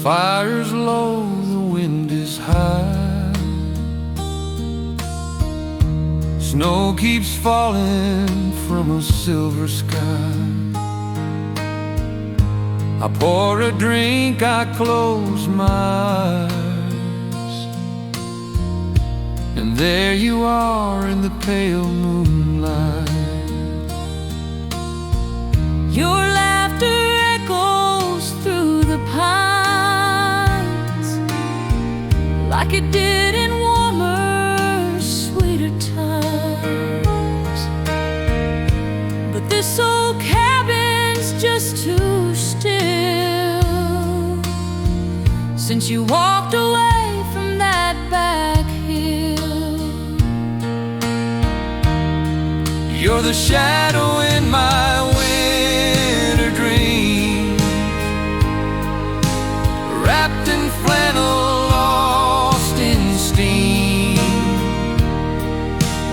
fire's low, the wind is high. Snow keeps falling from a silver sky. I pour a drink, I close my eyes, and there you are in the pale moonlight. Your laughter echoes through the pines like it did in warmer, sweeter times. But this old cabin's just too still since you walked away from that back hill. You're the shadow in my winter dream, wrapped in flannel, lost in steam.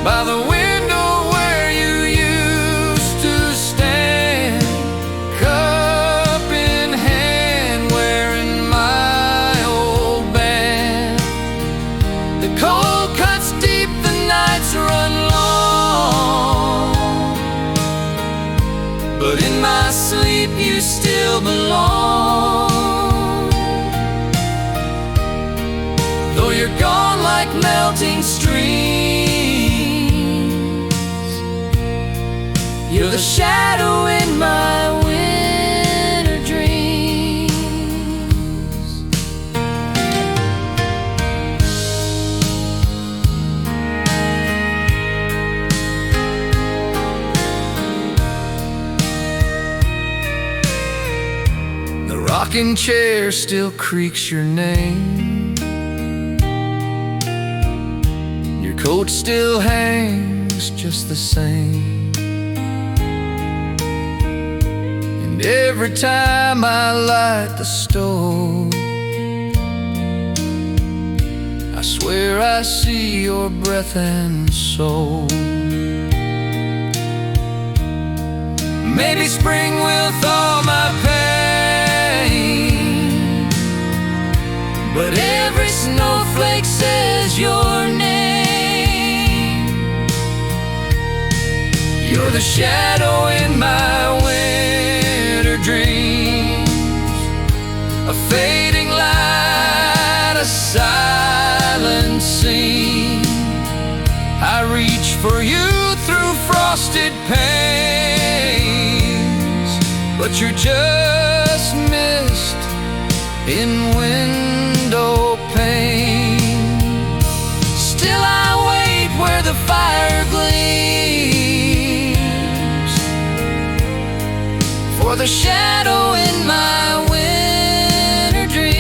By the window where you used to stand, cup in hand, wearing my old band. The cold cuts deep, the nights run long, but in my sleep you still belong. Though you're gone like melting streams, you're the shadow in my winter dreams. The rocking chair still creaks your name, your coat still hangs just the same. And every time I light the stove, I swear I see your breath and soul. Maybe spring will thaw my pain, but every snowflake says your name. You're the shadow in my winter dreams, a fading light, a silent scene. I reach for you through frosted panes, but you're just mist in window pane. Still I wait where the fire gleams, for the shadow in my winter dreams.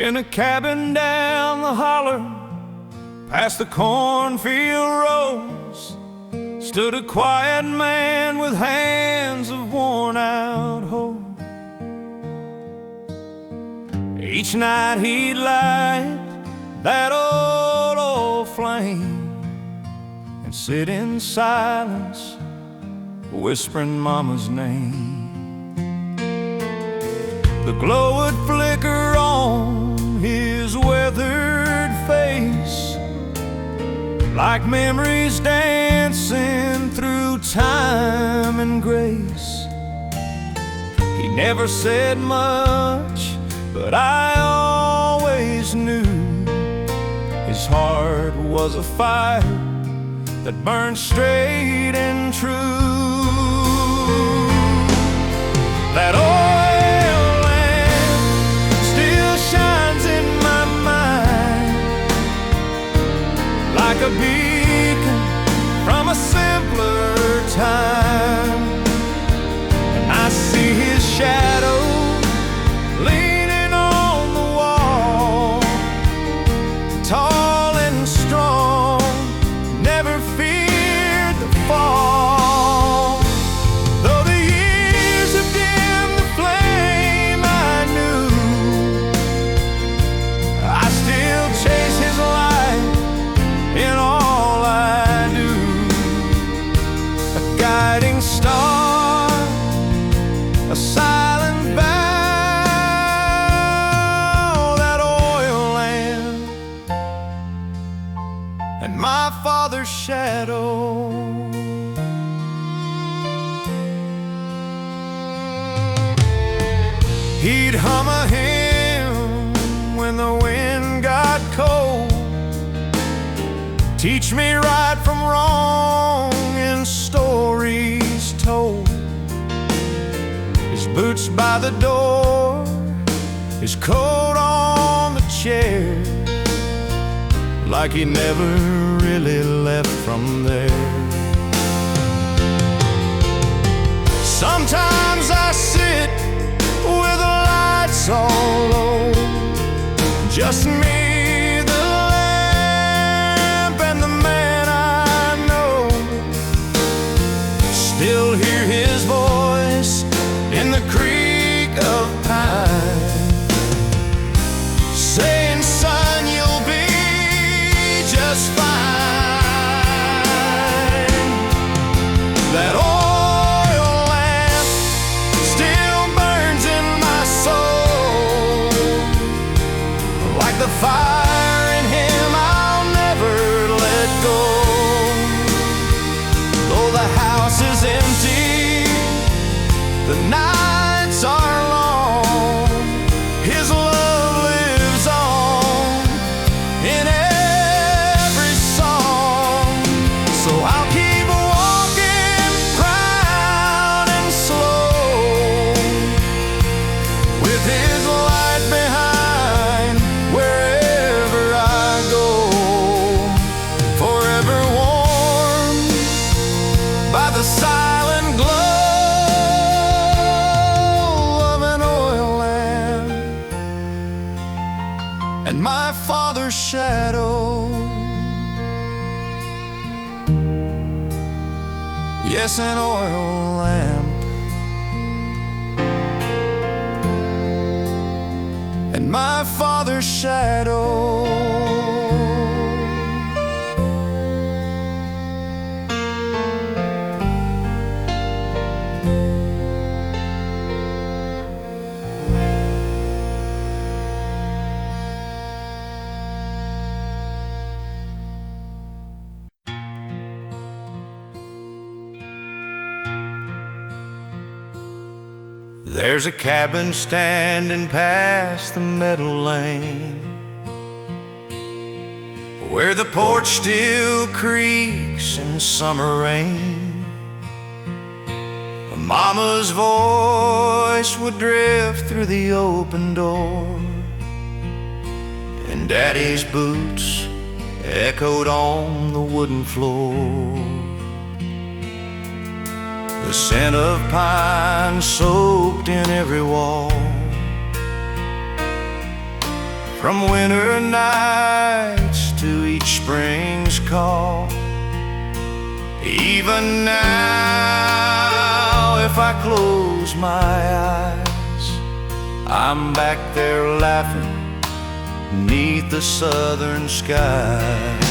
In a cabin down the holler, past the cornfield rows, stood a quiet man with hands of worn out hoe. Each night he'd light that old flame and sit in silence, whispering mama's name. The glow would flicker on his weathered face, like memories dancing through time and grace. He never said much, but I always knew his heart was a fire that burned straight and true. That oil lamp still shines in my mind, like a beacon from a simpler time. And I see his shadow We'd hum a hymn when the wind got cold. Teach me right from wrong in stories told. His boots by the door, his coat on the chair, like he never really left from there. Sometimes I sit with the lights all low, just me, the lamp, and the man I know. Still hear his voice in the creek of pine, saying, son, you'll be just fine. That oil lamp still burns in my soul, like the fire in him I'll never let go. Though the house is empty, the nights are long, his love lives on in every song. So I'll keep walking proud and slow, with his light behind wherever I go, forever warmed by the silent glow of an oil lamp and my father's shadow. Yes, an oil lamp and my father's shadow. There's a cabin standing past the meadow lane, where the porch still creaks in summer rain. A mama's voice would drift through the open door, and daddy's boots echoed on the wooden floor. The scent of pine soaked in every wall, from winter nights to each spring's call. Even now, if I close my eyes, I'm back there laughing beneath the southern skies.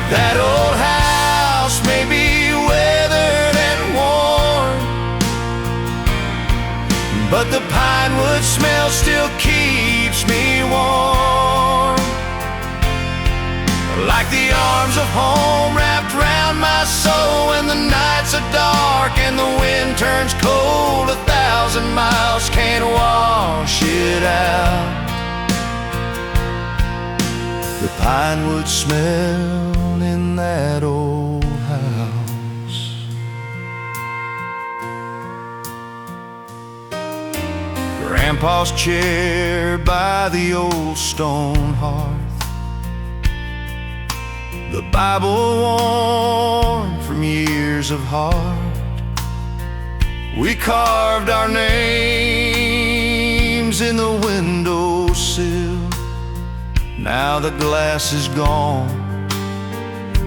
That old house may be weathered and worn, but the pinewood smell still keeps me warm, like the arms of home wrapped round my soul when the nights are dark and the wind turns cold. 1,000 miles can't wash it out. The pinewood smell in that old house. Grandpa's chair by the old stone hearth, the Bible worn from years of heart. We carved our names in the windowsill. Now the glass is gone,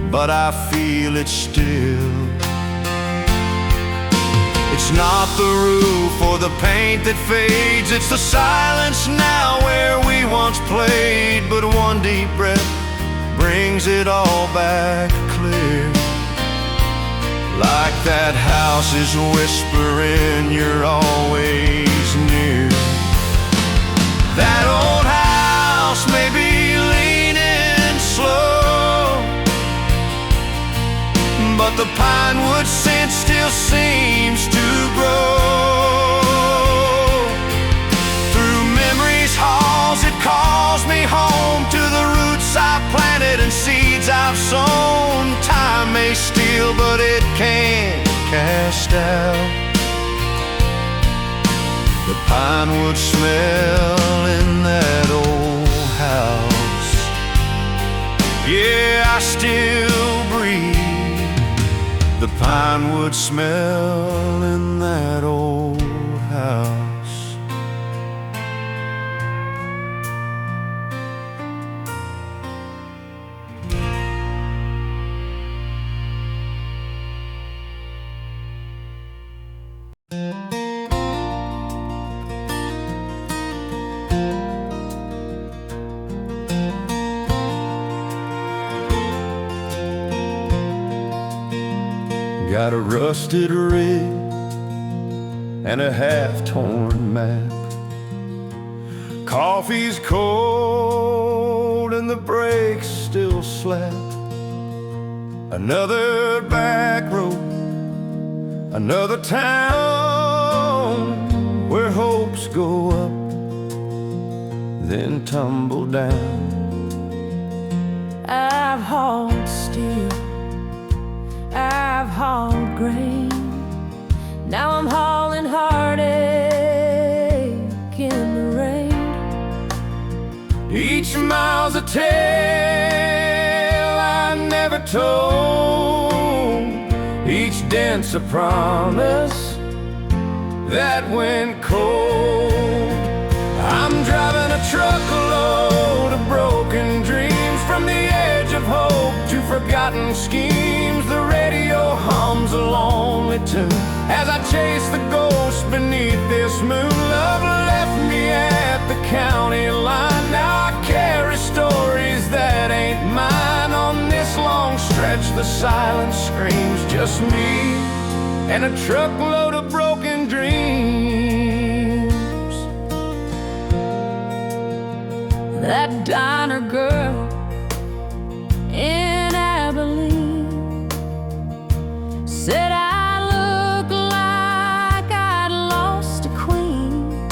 but I feel it still. It's not the roof or the paint that fades, it's the silence now where we once played. But one deep breath brings it all back clear, like that house is whispering you're always near. That old house may be leaning slow, but the pinewood scent still seems to grow. but it can't cast out the pinewood smell in that old house. Yeah, I still breathe the pinewood smell in that old house. Got a rusted rig and a half-torn map. Coffee's cold and the brakes still slap. Another back road, another town where hopes go up, then tumble down. I've hauled steel, I've hauled grain. Now I'm hauling heartache in the rain. Each mile's a tale I never told. Each dent's a promise that went cold. I'm driving a truckload of broken dreams, from the edge of hope to forgotten schemes. The radio hums a lonely tune as I chase the ghost beneath this moon. Love left me at the county line. Now I carry stories that ain't mine. On this long stretch the silence screams, just me and a truckload of broken dreams. That diner girl in Abilene said I look like I'd lost a queen.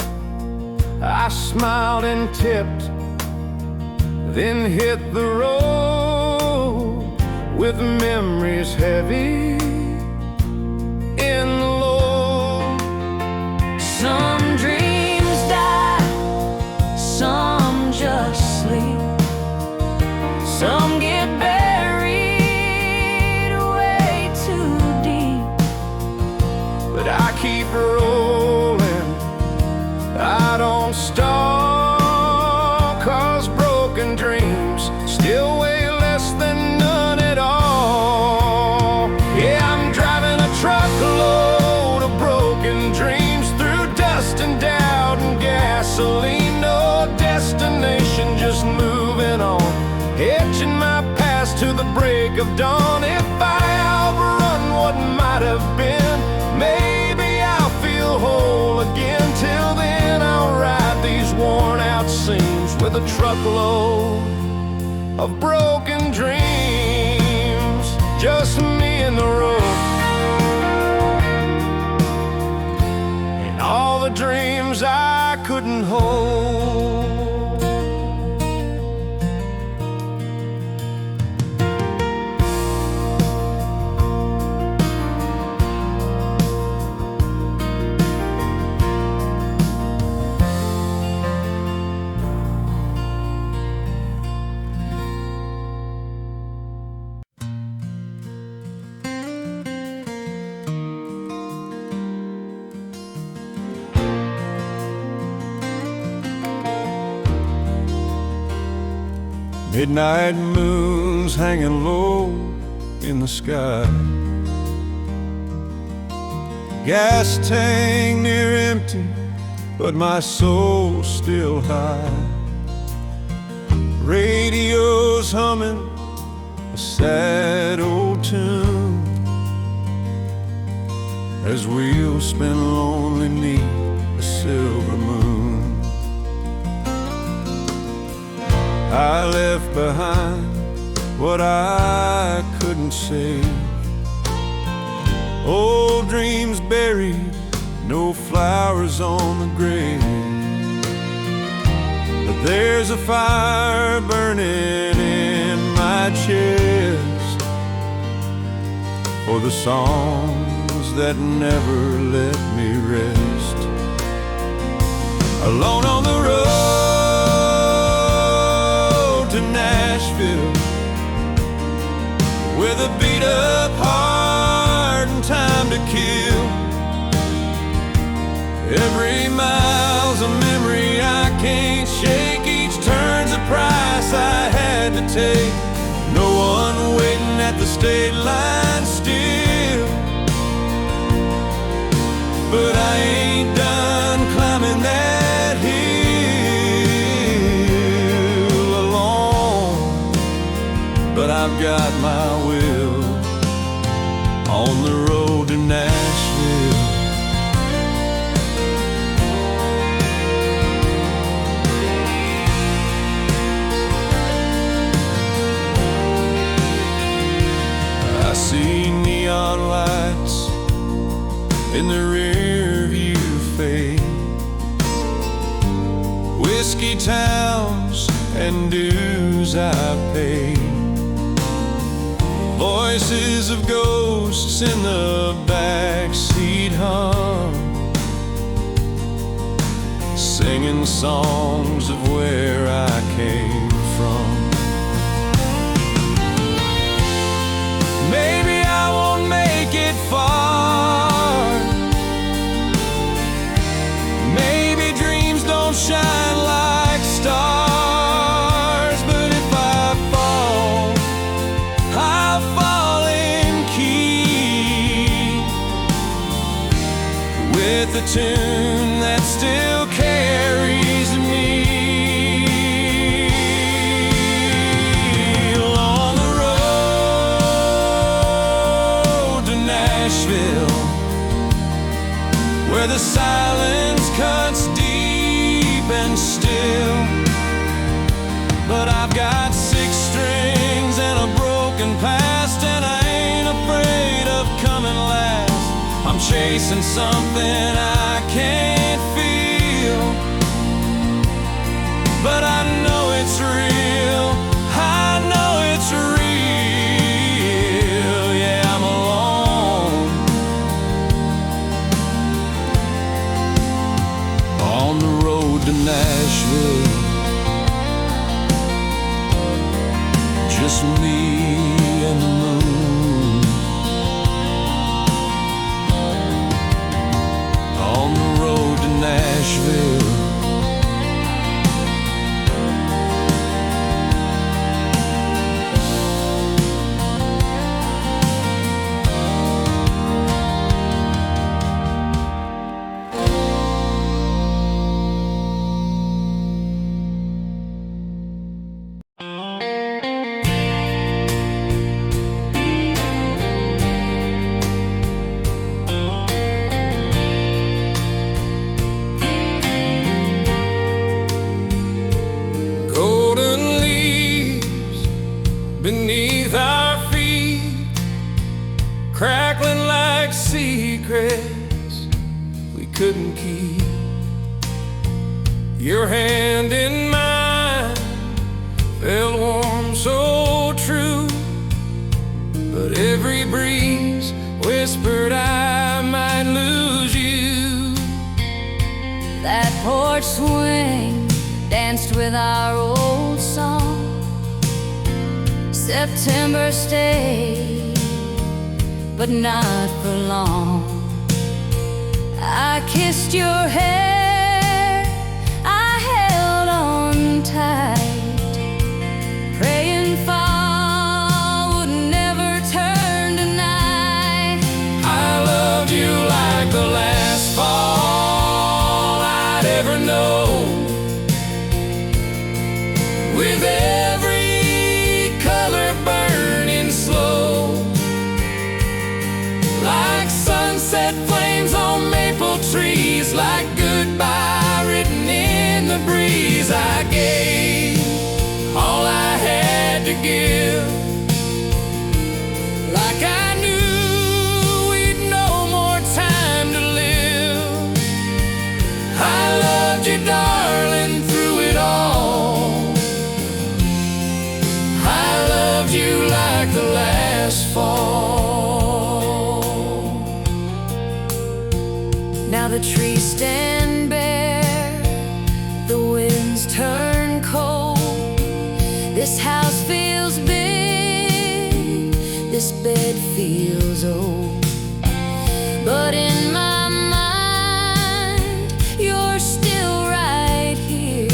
I smiled and tipped, then hit the road with memories heavy in the load. Some dreams die, some just sleep, some get buried way too deep. But I keep rolling, I don't stop, 'cause broken dreams still weigh less than none at all. Yeah, I'm driving a truckload of broken dreams through dust and doubt and gasoline. No destination, just moving on, hitching my past to the break of dawn. If I outrun what might have been, maybe I'll feel whole again. Till then I'll ride these worn out seams with a truckload of broken dreams. Just me and the road, and all the dreams I couldn't hold. Midnight moon's hanging low in the sky. Gas tank near empty, but my soul's still high. Radio's humming a sad old tune as wheels spin lonely neath a silver moon. I left behind what I couldn't save, old dreams buried, no flowers on the grave. But there's a fire burning in my chest for the songs that never let me rest. Alone on the road to Nashville, with a beat-up heart and time to kill. Every mile's a memory I can't shake. Each turn's a price I had to take. No one waiting at the state line still, but I ain't done climbing that hill alone. But I've got my will on the road to Nashville. I see neon lights in the rear view fade, whiskey towns and dues I paid, voices of ghosts in the backseat hum, singing songs of where I came from. Maybe I won't make it far, maybe dreams don't shine like stars, but if I fall, I'll fall in key with a tune that still carries me. Along the road to Nashville, where the silence cuts deep and still, but I've got 6 strings and a broken past, and I ain't afraid of coming last. I'm chasing something I can't feel, but I know it's real. I know it's real. Yeah, I'm alone on the road to Nashville. Just me and the moon on the road to Nashville. Golden leaves beneath our feet, crackling like secrets we couldn't keep. Your hand in mine felt warm, so true, but every breeze whispered I might lose you. That porch swing danced with our old song. September stayed, but not for long. I kissed your hair, I held on tight, praying fall would never turn to night. I loved you like the last fall I'd ever know, with every color burning slow, like sunset flames on maple trees, like good seasons turn cold. This house feels big, this bed feels old, but in my mind you're still right here,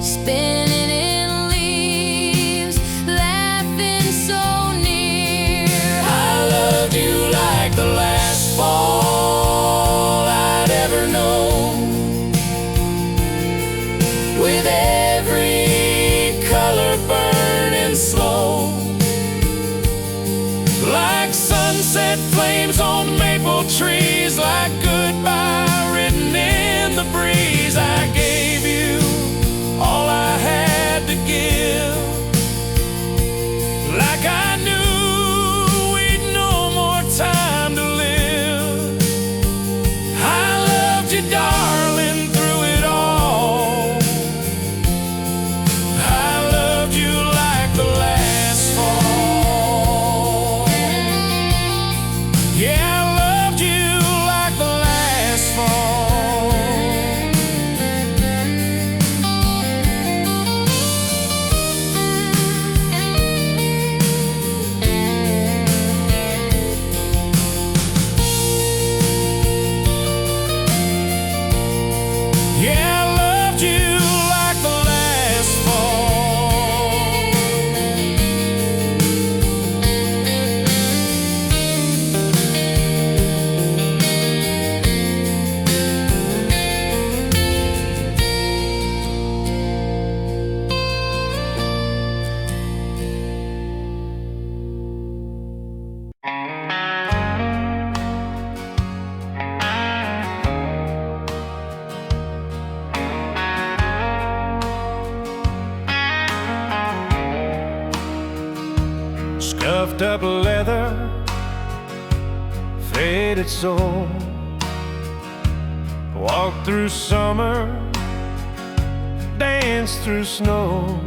spinning in leaves, laughing so near. I loved you like the last fall I'd ever known, with every color burning slow, like sunset flames on maple trees, like goodbye written in the breeze. I gave you all I had to give, like I knew we'd no more time to live. I loved you, darling, through it all. I loved you like the last fall. Yeah, I loved you like the last fall. Yeah, I loved you like the last fall. Scuffed up leather, faded soul, walked through summer, danced through snow.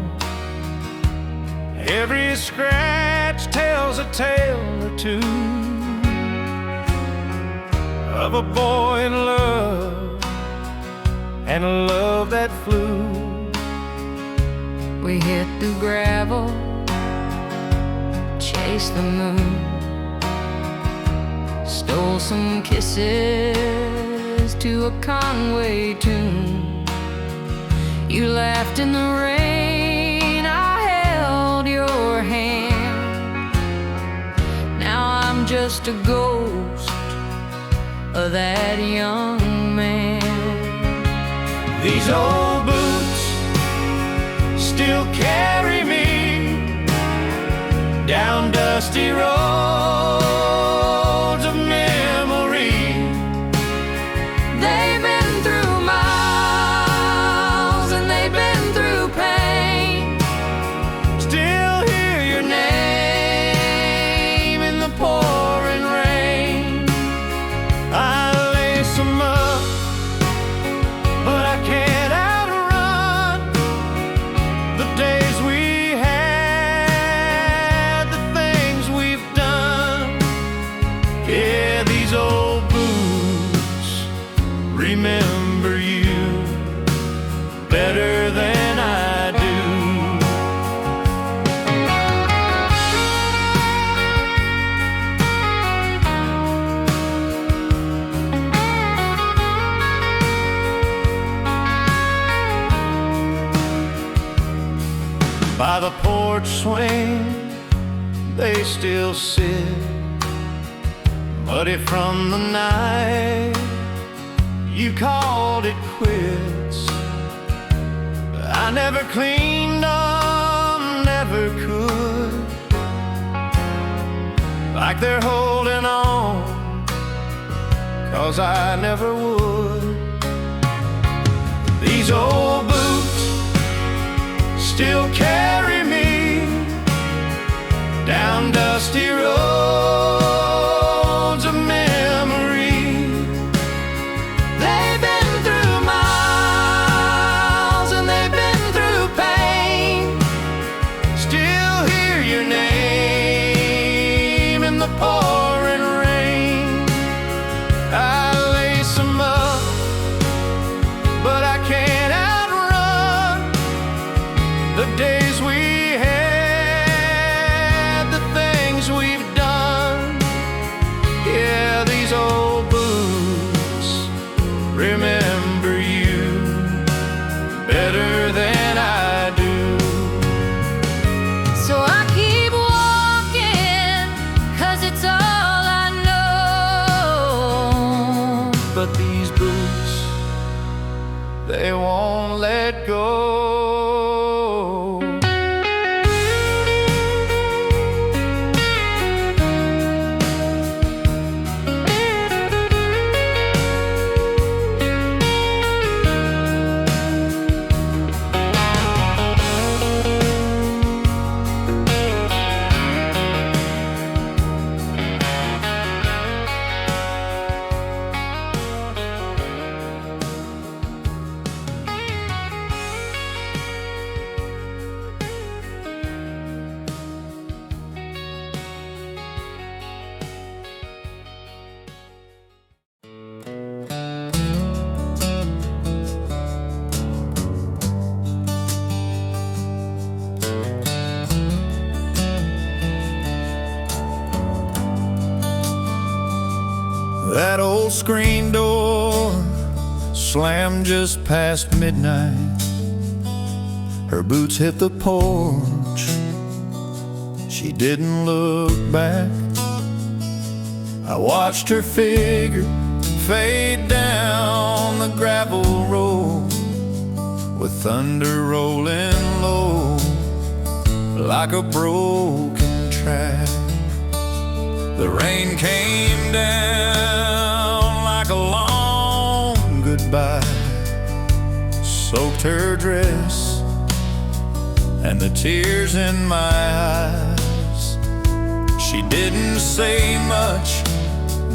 Every scratch tells a tale or two of a boy in love and a love that flew. We hit the gravel, chased the moon, stole some kisses to a Conway tune. You laughed in the rain, I held your hand. Now I'm just a ghost of that young man. These old boots still carry me down dusty roads of memory. They've been through miles and they've been through pain. Still hear your name in the pouring rain. I lace 'em up, but I can't outrun the days we had, the things we've done. Yeah, these old boots remember you better than I do. By the porch swing, they still sit, muddy from the night you called it quits. I never cleaned them, never could, like they're holding on, 'cause I never would. These old boots still carry me down dusty roads of memory. They've been through miles and they've been through pain. Still hear your name in the pouring rain. I lace 'em up, but I can't outrun it go. That old screen door slammed just past midnight. Her boots hit the porch. She didn't look back. I watched her figure fade down the gravel road, with thunder rolling low like a broken track. The rain came down like a long goodbye, soaked her dress and the tears in my eyes. She didn't say much,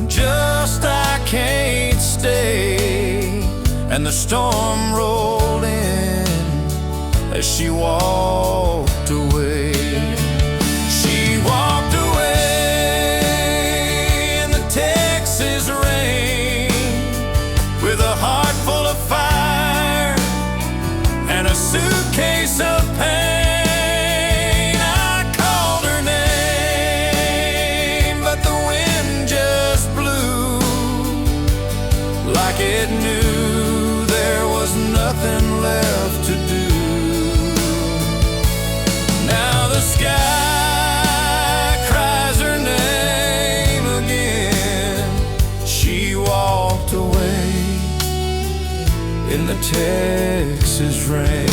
just I can't stay. And the storm rolled in as she walked away. She walked away in the Texas rain, with a heart full of fire and a suitcase of pain. I called her name, but the wind just blew like it knew there was nothing left to do. Now the sky cries her name again. She walked away in the Texas rain.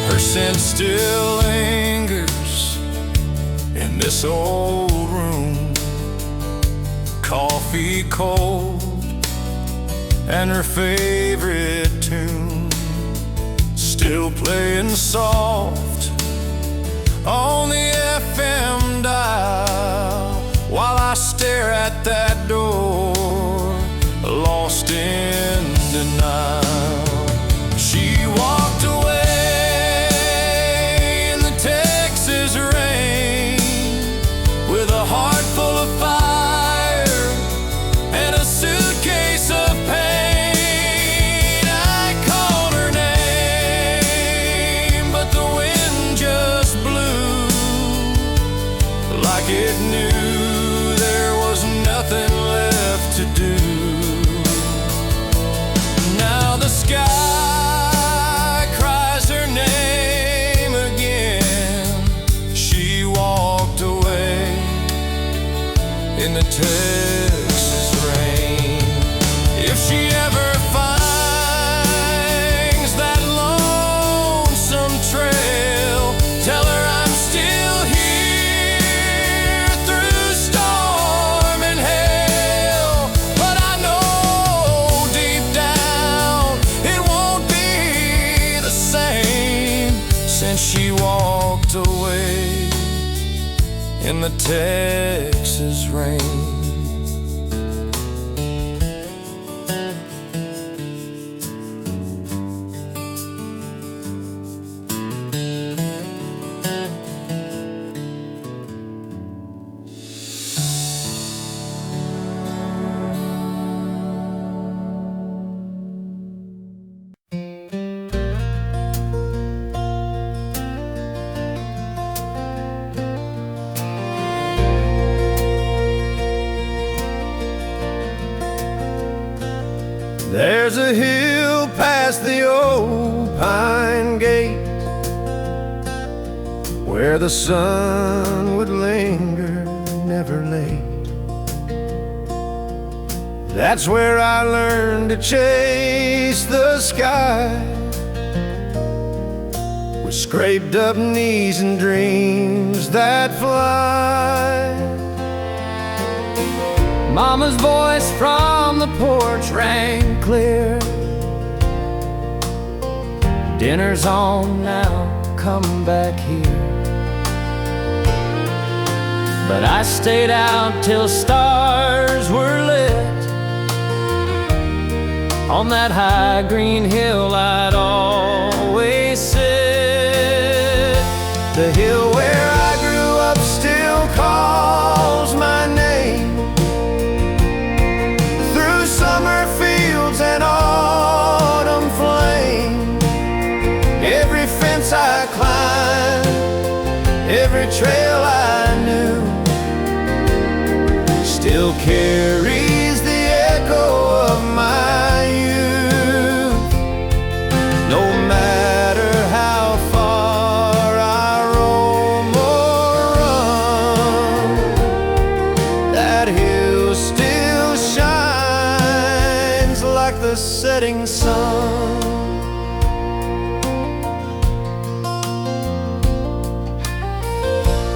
Her scent still lingers in this old room, coffee cold and her favorite tune still playing soft on the FM dial, while I stare at that door, lost in denial. She walked away in the Texas rain, with a heart full of fire and a suitcase of pain. I called her name, but the wind just blew like it knew there was nothing left to do. Now the sky cries her name again. She walked away in the Texas rain. If she ever finds that lonesome trail, tell her I'm still here through storm and hail. But I know deep down it won't be the same since she walked away in the Texas rain. There's a hill past the old pine gate where the sun would linger, never late. That's where I learned to chase the sky, with scraped up knees and dreams that fly. Mama's voice from the porch rang clear. Dinner's on now, come back here. But I stayed out till stars were lit. On that high green hill I'd always sit. The hill where I grew up still calls my name, through summer fields and autumn flame. Every fence I climbed, every trail I knew, still carries the echo of my youth. No matter how far I roam or run, that hill still shines like the setting sun.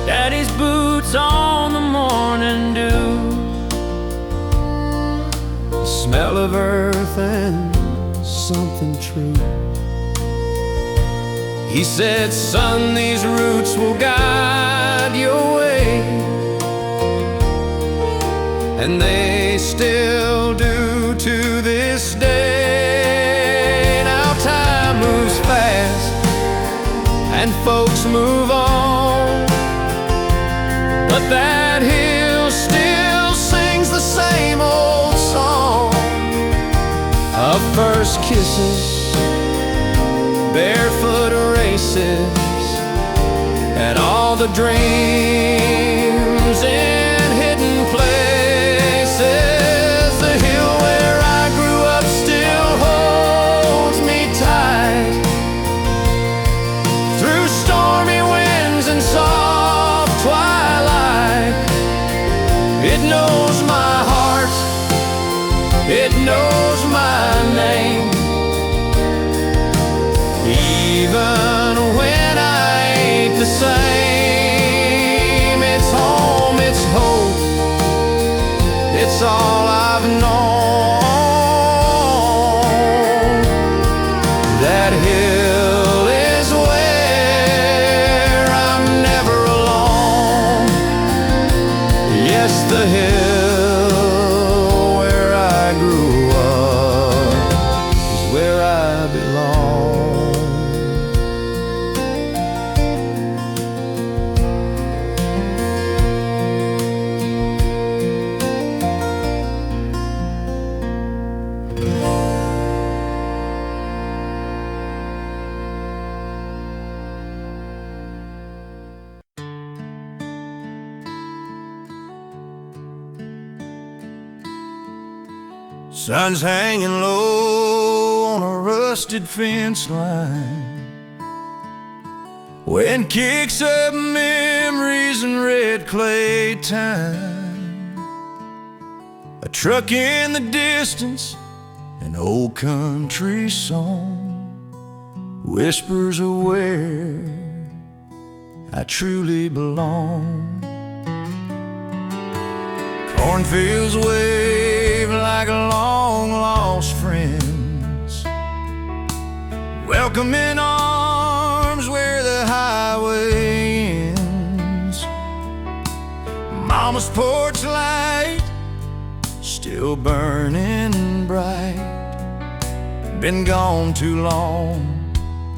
Daddy's boots on the morning dew, The smell of earth and something true. he said, son, these roots will guide your way. And they still do to this day. Now time moves fast and folks move on, But that hill still sings the same old song of first kisses, barefoot races, and all the dreams in hidden places. the hill where I grew up still holds me tight, Through stormy winds and soft twilight, it knows my heart, it knows my name. even when I ain't the same. It's home, it's hope, it's all I've known. That hill is where I'm never alone. Yes, the hill where I grew up is where I belong. Sun's hanging low on a rusted fence line, wind kicks up memories in red clay time. A truck in the distance, an old country song, whispers of where I truly belong. Cornfields wave like long lost friends, welcoming arms where the highway ends. Mama's porch light still burning bright, been gone too long,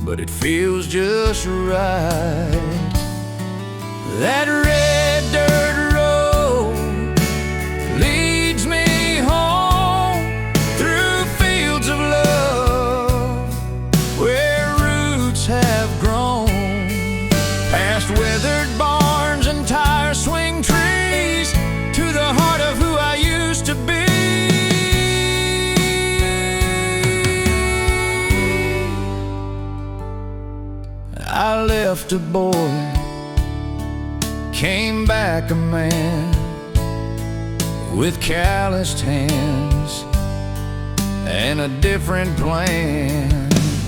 but it feels just right. That red dirt road leads me home through fields of love where roots have grown, past weathered barns and tire swing trees, to the heart of who I used to be. left a boy, came back a man with calloused hands and a different plan.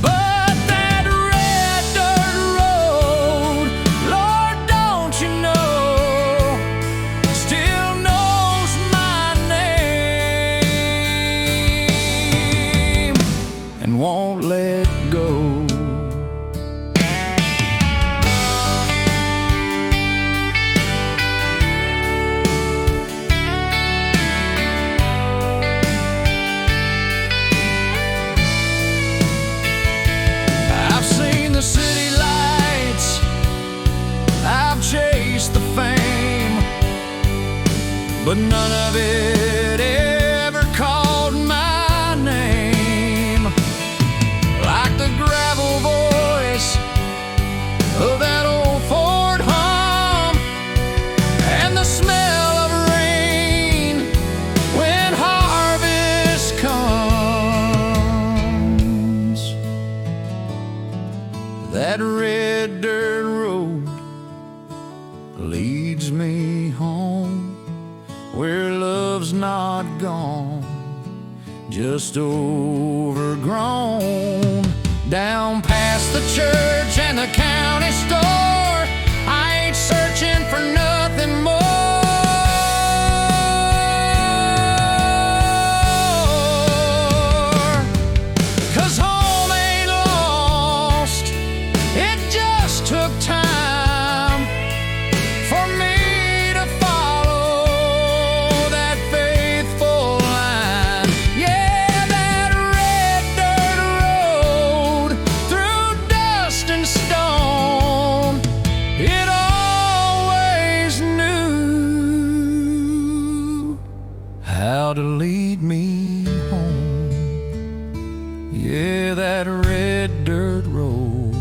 But that red dirt road, Lord, don't you know, still knows my name and won't let go. The city lights, I've chased the fame, but none of it ever called my name. Like the gravel voice of that old Ford hum, and the smell of rain when harvest comes. That red dirt road leads me home, where love's not gone, just overgrown. Down past the church and the county store, I ain't searching for nothing more. 'Cause home ain't lost, it just took time for me to follow that faithful line. Yeah, that red dirt road through dust and stone, it always knew how to lead me home. Yeah, that red dirt road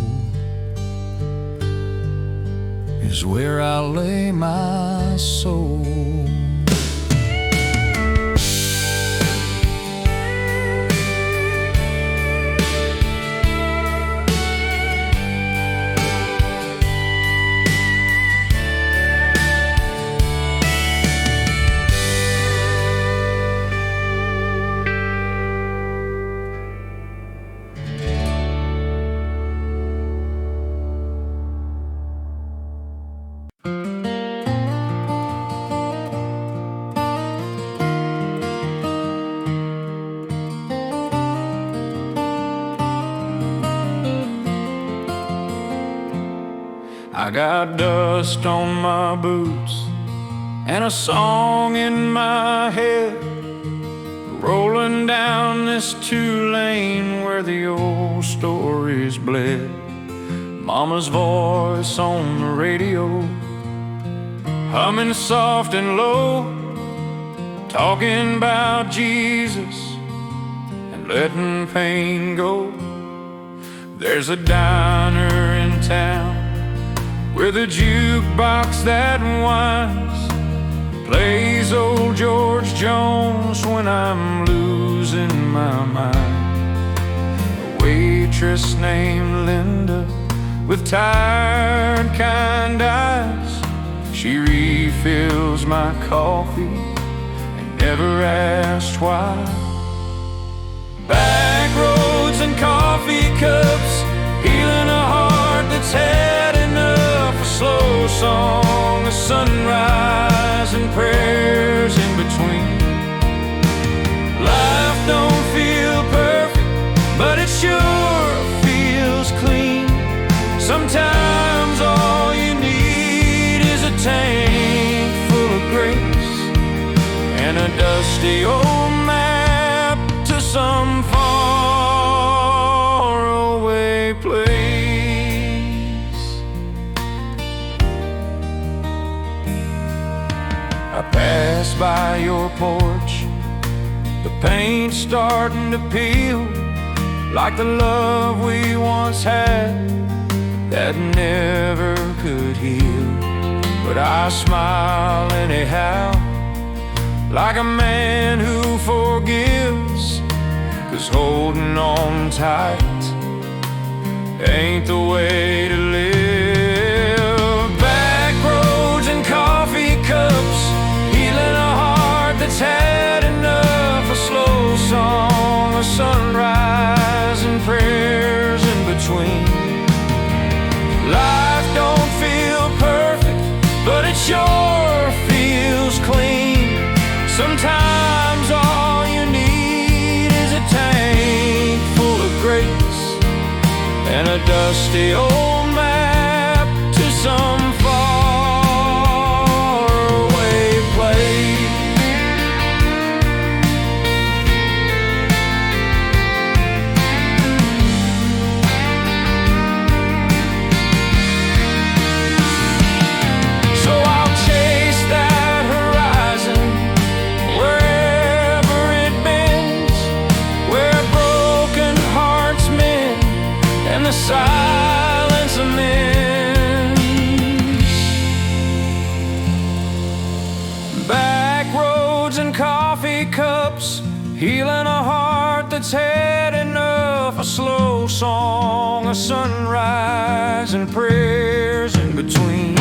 is where I lay my soul. I got dust on my boots and a song in my head, rolling down this two-lane where the old stories bled. Mama's voice on the radio, humming soft and low, talking about Jesus and letting pain go. There's a diner in town where the jukebox that whines plays old George Jones when I'm losing my mind. A waitress named Linda with tired, kind eyes, she refills my coffee and never asked why. Back roads and coffee cups, healing a heart that's had enough. A slow song, a sunrise, and prayers in between. Life don't feel perfect, but it sure feels clean. Sometimes all you need is a tank full of grace and a dusty old map to some faraway place. I pass by your porch, the paint's starting to peel, like the love we once had that never could heal. But I smile anyhow, like a man who forgives, 'cause holding on tight ain't the way to live. healing a heart that's had enough. A slow song, a sunrise, and prayers in between.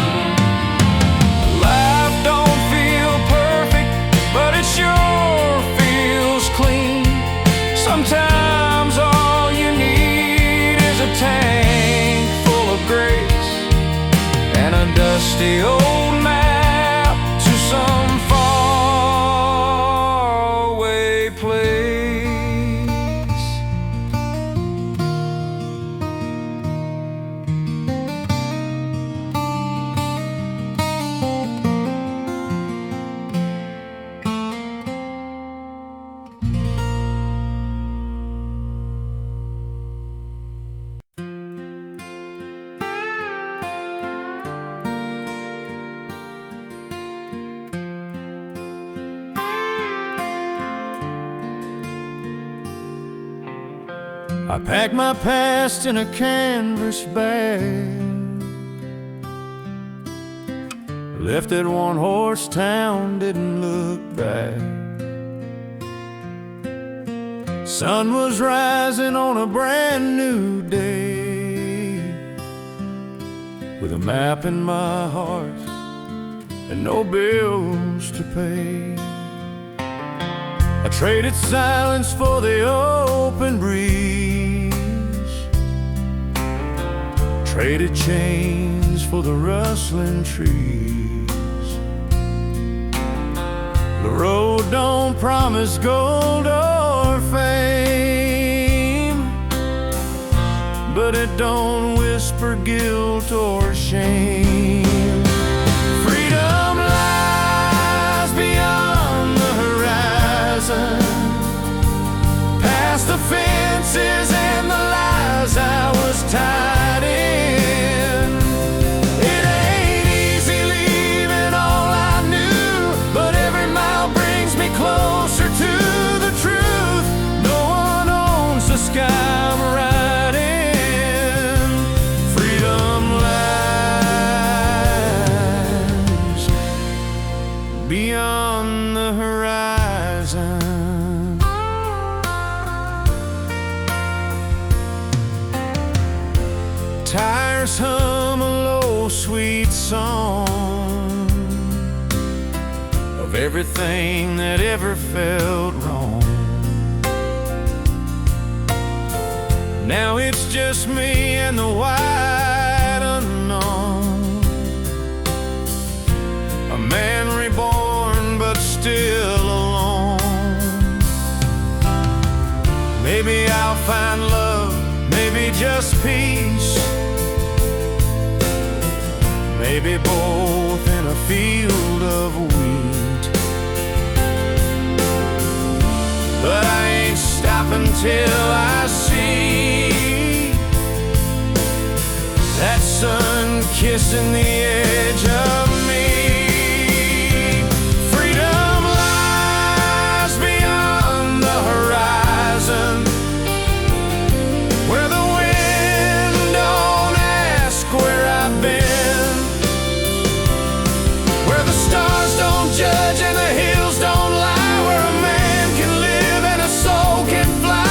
Life don't feel perfect, but it sure feels clean. Sometimes all you need is a tank full of grace and a dusty old map to some faraway place. I packed my past in a canvas bag, left that one-horse town, didn't look back. Sun was rising on a brand new day, with a map in my heart and no bills to pay. I traded silence for the open breeze, traded chains for the rustling trees. The road don't promise gold or fame, but it don't whisper guilt or shame. Freedom lies beyond the horizon, past the fences and the lies I was tied in. It ain't easy leaving all I knew, but every mile brings me closer to the truth. No one owns the sky I'm riding. Freedom lies beyond the horizon. Tires hum a low, sweet song of everything that ever felt wrong. Now it's just me and the wide unknown, a man reborn but still alone. Maybe I'll find love, maybe just peace, maybe both in a field of wheat. But I ain't stopping till I see that sun kissing the edge of me. Freedom lies beyond the horizon, where the wind don't ask where I've been, where the stars don't judge and the hills don't lie, where a man can live and a soul can fly.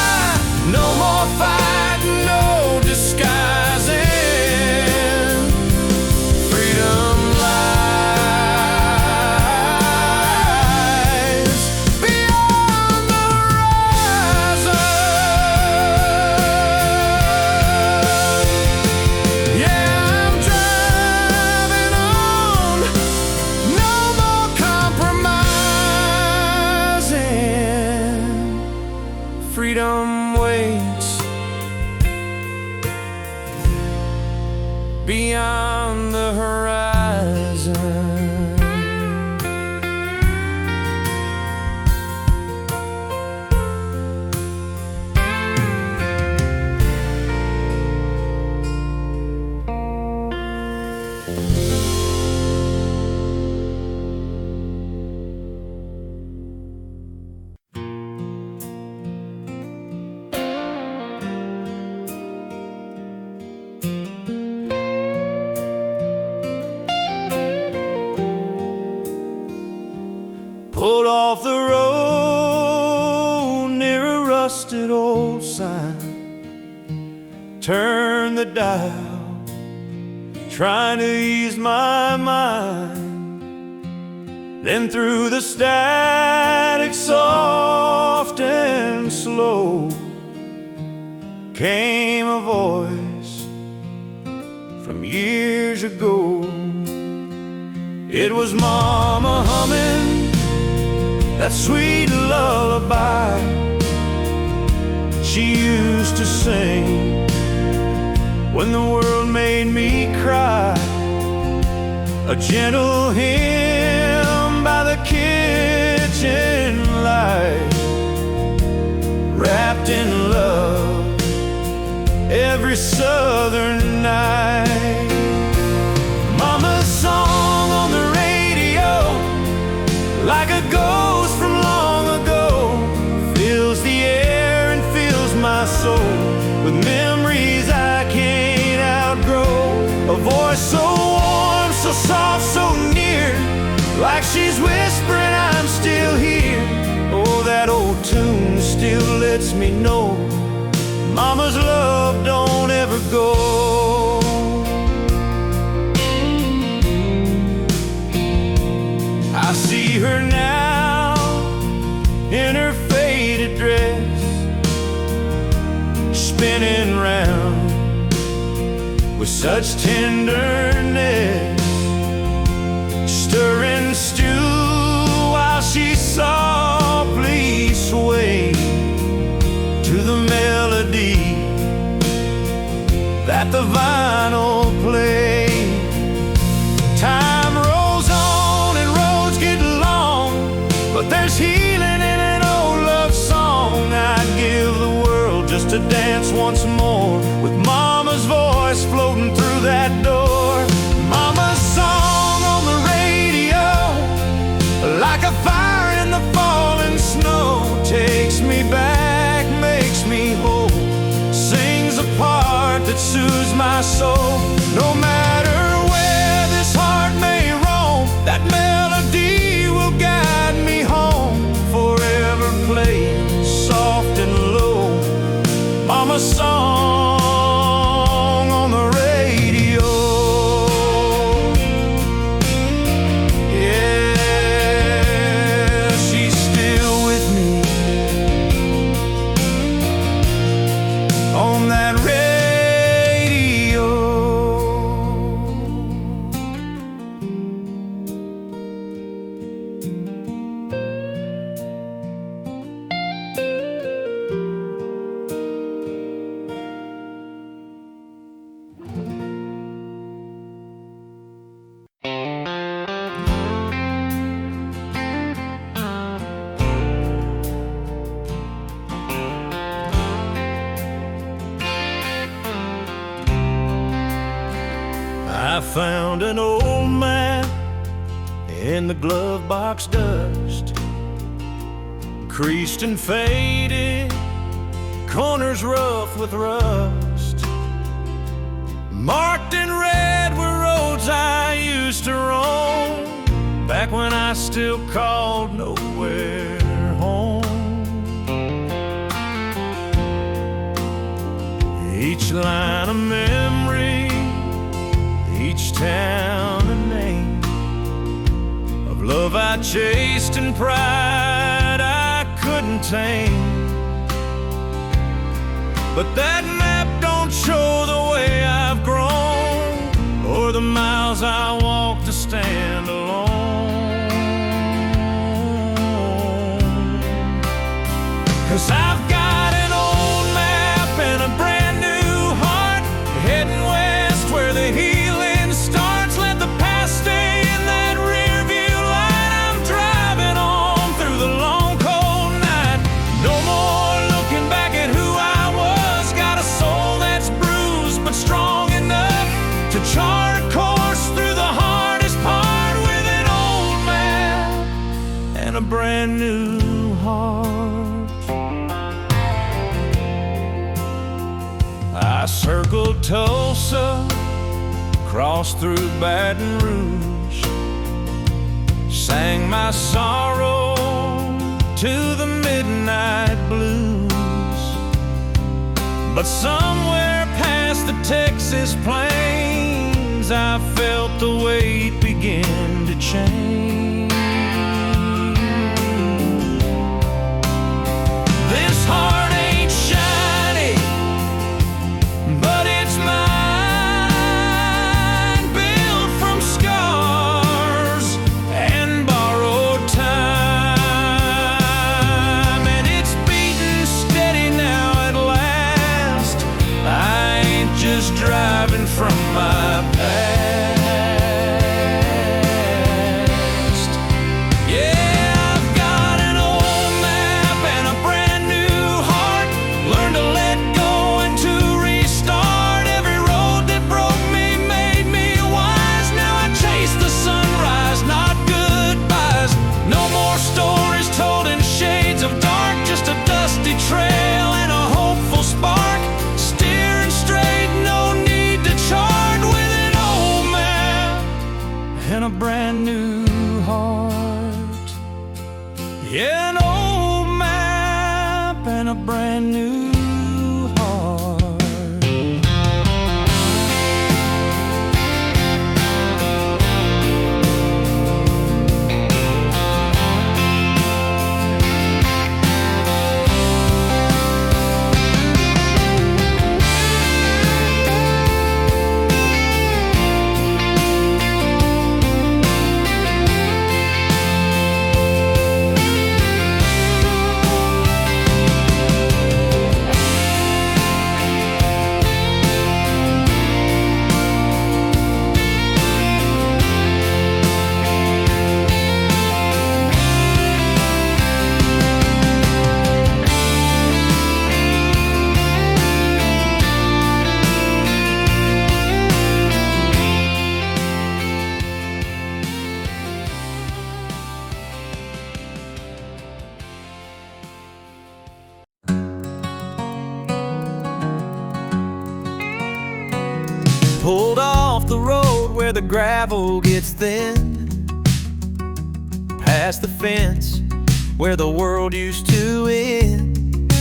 No more fighting, no disguising. Freedom lies beyond the horizon. Yeah, I'm driving on, no more compromising. Freedom waits beyond the horizon. Pulled off the road turn the dial, trying to ease my mind. Then through the static, soft and slow, came a voice from years ago. It was Mama humming that sweet lullaby she used to sing when the world made me cry. A gentle hymn by the kitchen light, wrapped in love every southern night. Mama's song on the radio, like a ghost from long ago, fills the air and fills my soul with memories I can't outgrow. A voice so warm, so soft, so near, like she's whispering I'm still here. Oh, that old tune still lets me know Mama's love don't ever go. I see her now in her faded dress, spinning round with such tenderness, stirring stew while she softly swayed to the melody that the vinyl played. Time rolls on and roads get long, but there's healing in an old love song. I'd give the world just to dance once more with Mama's voice floating through that door. Mama's song on the radio, like a fire in the falling snow, takes me back, makes me whole, sings a part that soothes my soul. No matter where this heart may roam, that melody will guide me home, forever playing soft and low. Mama's song on the radio. Yeah, she's still with me on that radio. I found an old map in the glove box dust, creased and faded, corners rough with rust. Marked in red were roads I used to roam, back when I still called nowhere home. Each line a memory, each town a name of love I chased and pride I couldn't tame. But that map don't show the way I've grown, or the miles I walk to stand alone. 'Cause I've got an old map and a brand new heart, heading west where the healing starts. Let the past stay in that rear view light. I'm driving on through the long cold night. No more looking back at who I was. Got a soul that's bruised but strong enough to chart a course through the hardest part, with an old map and a brand new heart. I circled Tulsa, crossed through Baton Rouge, sang my sorrow to the midnight blues. But somewhere past the Texas plains, I felt the weight begin to change. This heart ain't shiny, but it's mine, built from scars and borrowed time, and it's beating steady now at last. I ain't just driving from my past. Yeah, I've got an old map and a brand new heart. Learn to let go and to restart. Every road that broke me made me wise. Now I chase the sunrise, not goodbyes. No more stories told in shades of dark, just a dusty trail and a hopeful spark. Steering straight, no need to chart, with an old map and a brand new heart. Yeah, an old map and a brand new heart. Pulled off the road where the gravel gets thin, past the fence where the world used to end.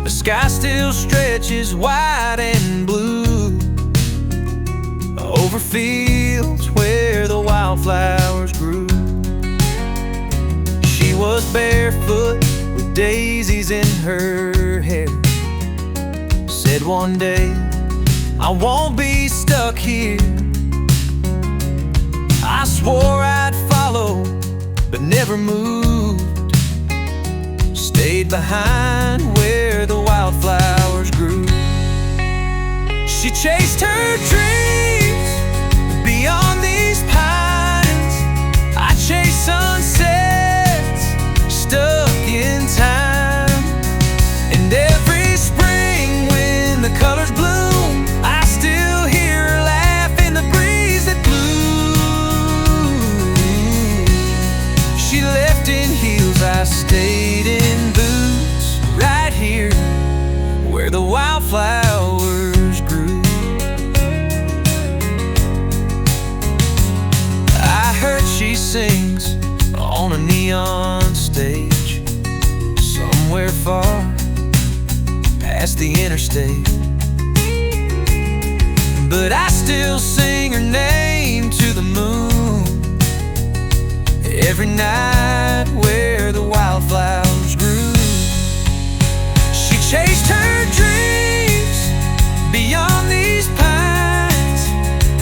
The sky still stretches wide and blue over fields where the wildflowers grew. She was barefoot with daisies in her hair. Said one day, I won't be stuck here. I swore I'd follow, but never moved. Stayed behind where the wildflowers grew. She chased her dreams beyond these pines. I chased sunsets stuck in time. And every spring when the colors bloom, I stayed in boots right here where the wildflowers grew. I heard she sings on a neon stage somewhere far past the interstate, but I still sing her name to the moon every night where the wildflowers grew. She chased her dreams beyond these pines.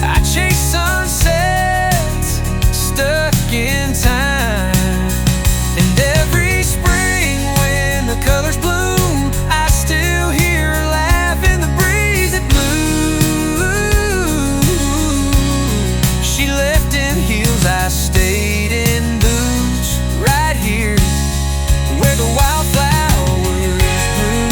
I chased sunsets stuck in time. And every spring when the colors bloom, I still hear her laugh in the breeze that blew. She left in heels, I stayed in right here where the wildflowers grew.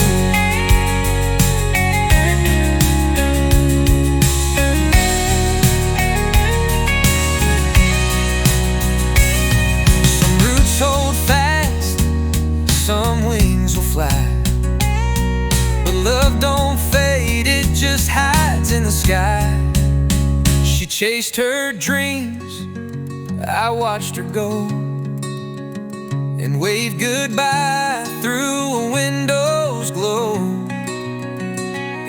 Some roots hold fast, some wings will fly, but love don't fade, it just hides in the sky. She chased her dreams, I watched her go, and waved goodbye through a window's glow.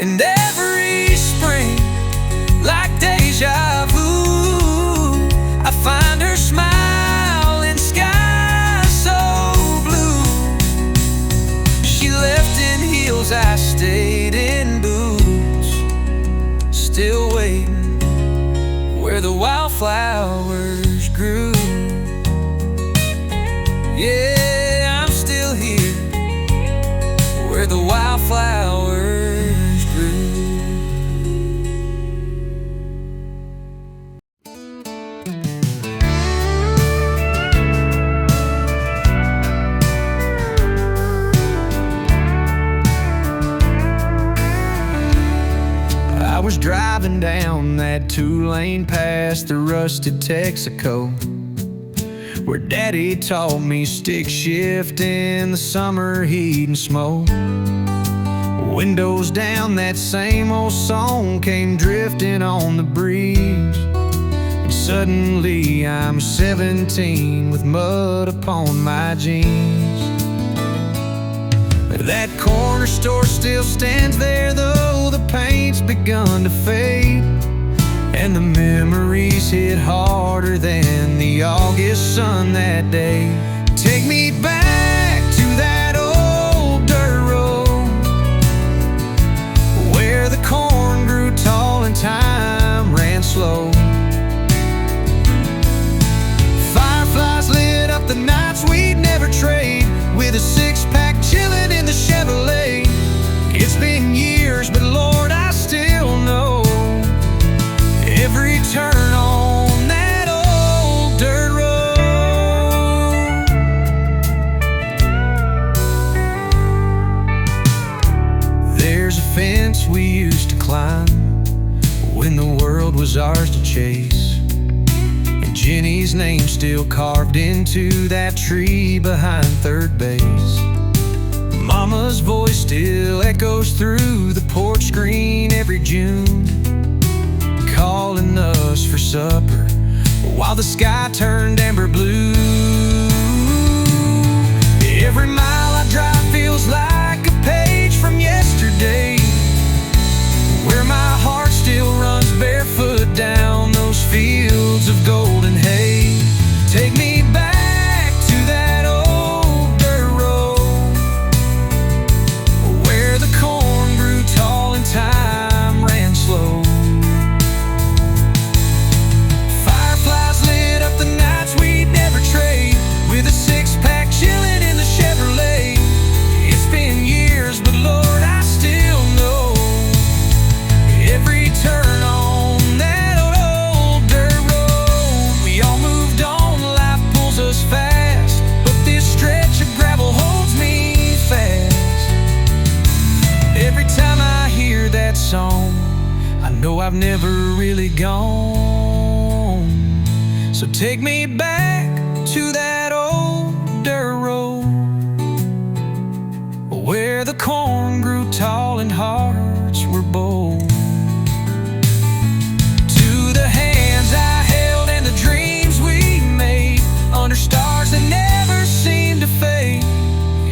And every spring, like deja vu, I find her smile in skies so blue. She left in heels, I stayed in boots, still waiting where the wildflowers grew. Yeah, I'm still here where the wildflowers grew. I was driving down that two-lane past the rusted Texaco, where Daddy taught me stick shift in the summer heat and smoke. Windows down, that same old song came drifting on the breeze. And suddenly I'm 17 with mud upon my jeans. That corner store still stands there, though the paint's begun to fade, and the memories hit harder than the August sun that day. Take me back to that old dirt road, where the corn grew tall and time ran slow. Fireflies lit up the nights we'd never trade, with a six-pack chillin' in the Chevrolet. It's been years, but Lord, I still know every turn on that old dirt road. There's a fence we used to climb when the world was ours to chase, and Jenny's name still carved into that tree behind third base. Mama's voice still echoes through the porch screen every June, calling us for supper while the sky turned amber blue. Every mile I drive feels like a page from yesterday, where my heart still runs barefoot down those fields of golden hay. Take me back to that old dirt road, where the corn grew tall and time ran slow. Fireflies lit up the nights we'd never trade, with a six-pack chillin' in the Chevrolet. It's been years, but Lord, I still know every turn on that old dirt road. We all moved on, life pulls us fast, but this stretch of gravel holds me fast. Every time I hear that song, I know I've never really gone. So take me back to that old dirt road, where the corn grew tall and hearts were bold. To the hands I held and the dreams we made, under stars that never seem to fade.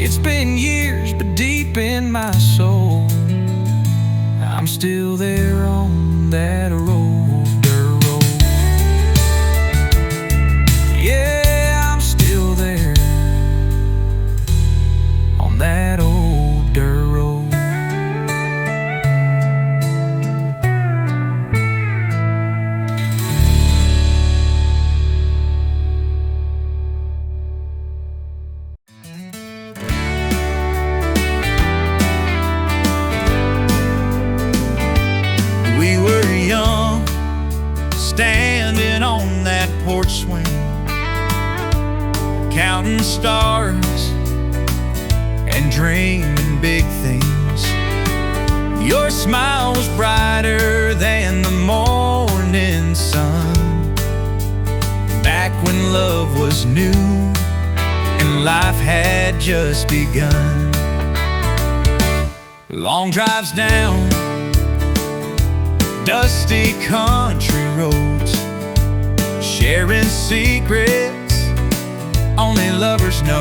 It's been years, but deep in my soul, I'm still there on that old dirt road. Yeah, I'm still there on that old dirt road. We were young, standing on that porch swing, counting stars and dreaming big things. Your smile was brighter than the morning sun, back when love was new and life had just begun. Long drives down dusty country roads, sharing secrets only lovers know.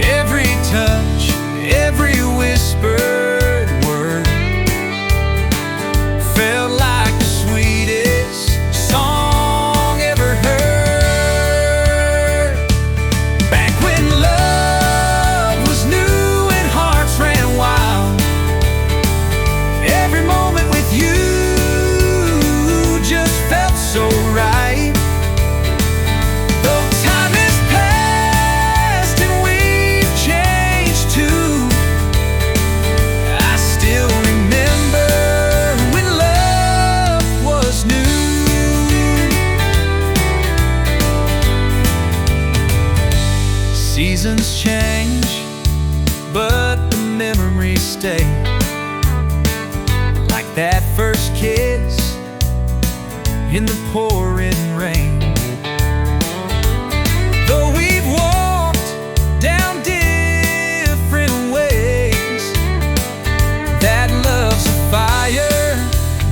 Every touch, every whisper in the pouring rain. Though we've walked down different ways, that love's a fire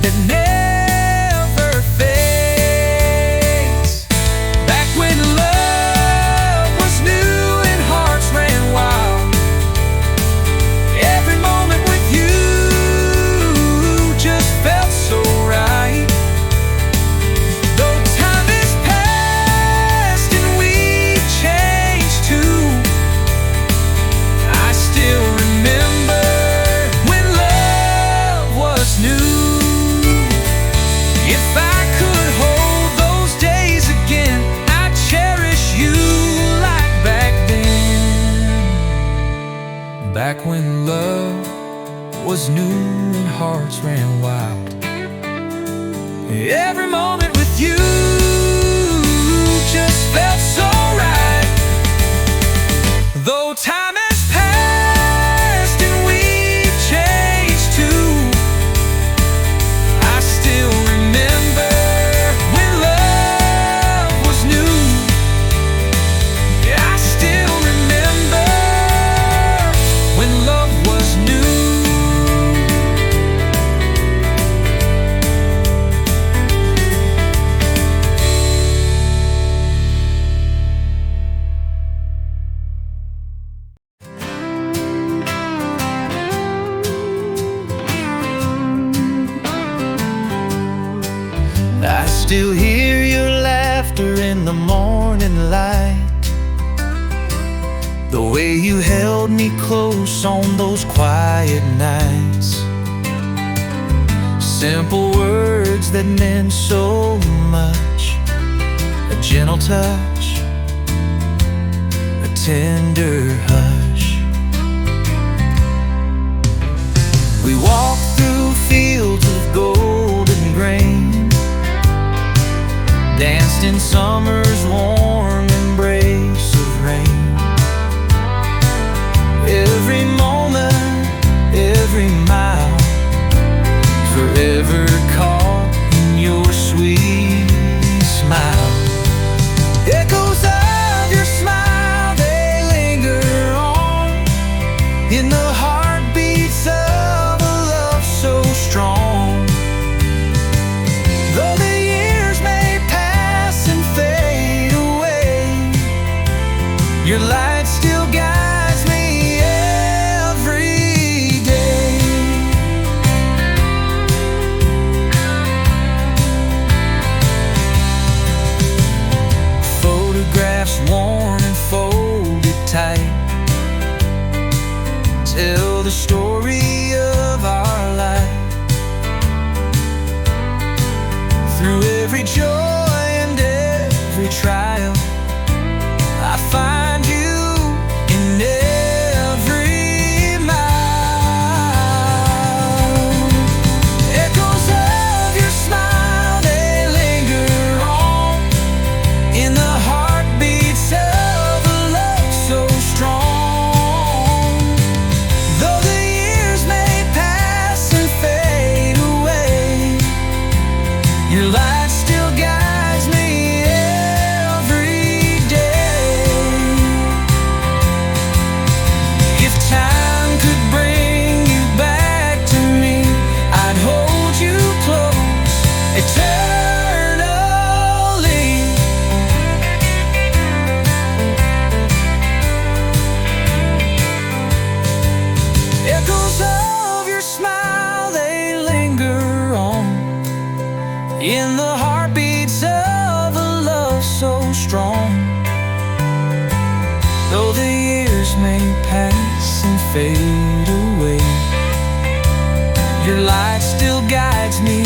that never fades. Back when love was new and hearts ran wild, every moment with you just felt so right. Though time has passed and we've changed too, I still remember when love was new. If I could hold those days again, I'd cherish you like back then. Back when love was new and hearts ran wild, every moment with you just felt so right. Though time has passed and we've changed too, I still remember when love was new. Yeah, I still remember when love was new. I still hear your laughter in the morning light, the way you held me close on those quiet nights. Simple words that meant so much, a gentle touch, a tender hush. We walked through fields of golden grain, danced in summer's warm embrace of rain. Every moment, every mile, forever caught in your sweet smile. Echoes of your smile, they linger on in the heartbeats of a love so strong. Though the years may pass and fade away, your light still guides me every day. Photographs warm and folded tight tell the story of our life. Through every joy and every trial, I find you in every mile. Echoes of your smile, they linger on in the heartbeats of a love so strong. Though the years may pass and fade away, your light still guides me every day. If time could bring you back to me, I'd hold you close eternally. Echoes of your smile, they linger on in the heartbeats of a love so strong. Though the years may pass and fade away, your light still guides me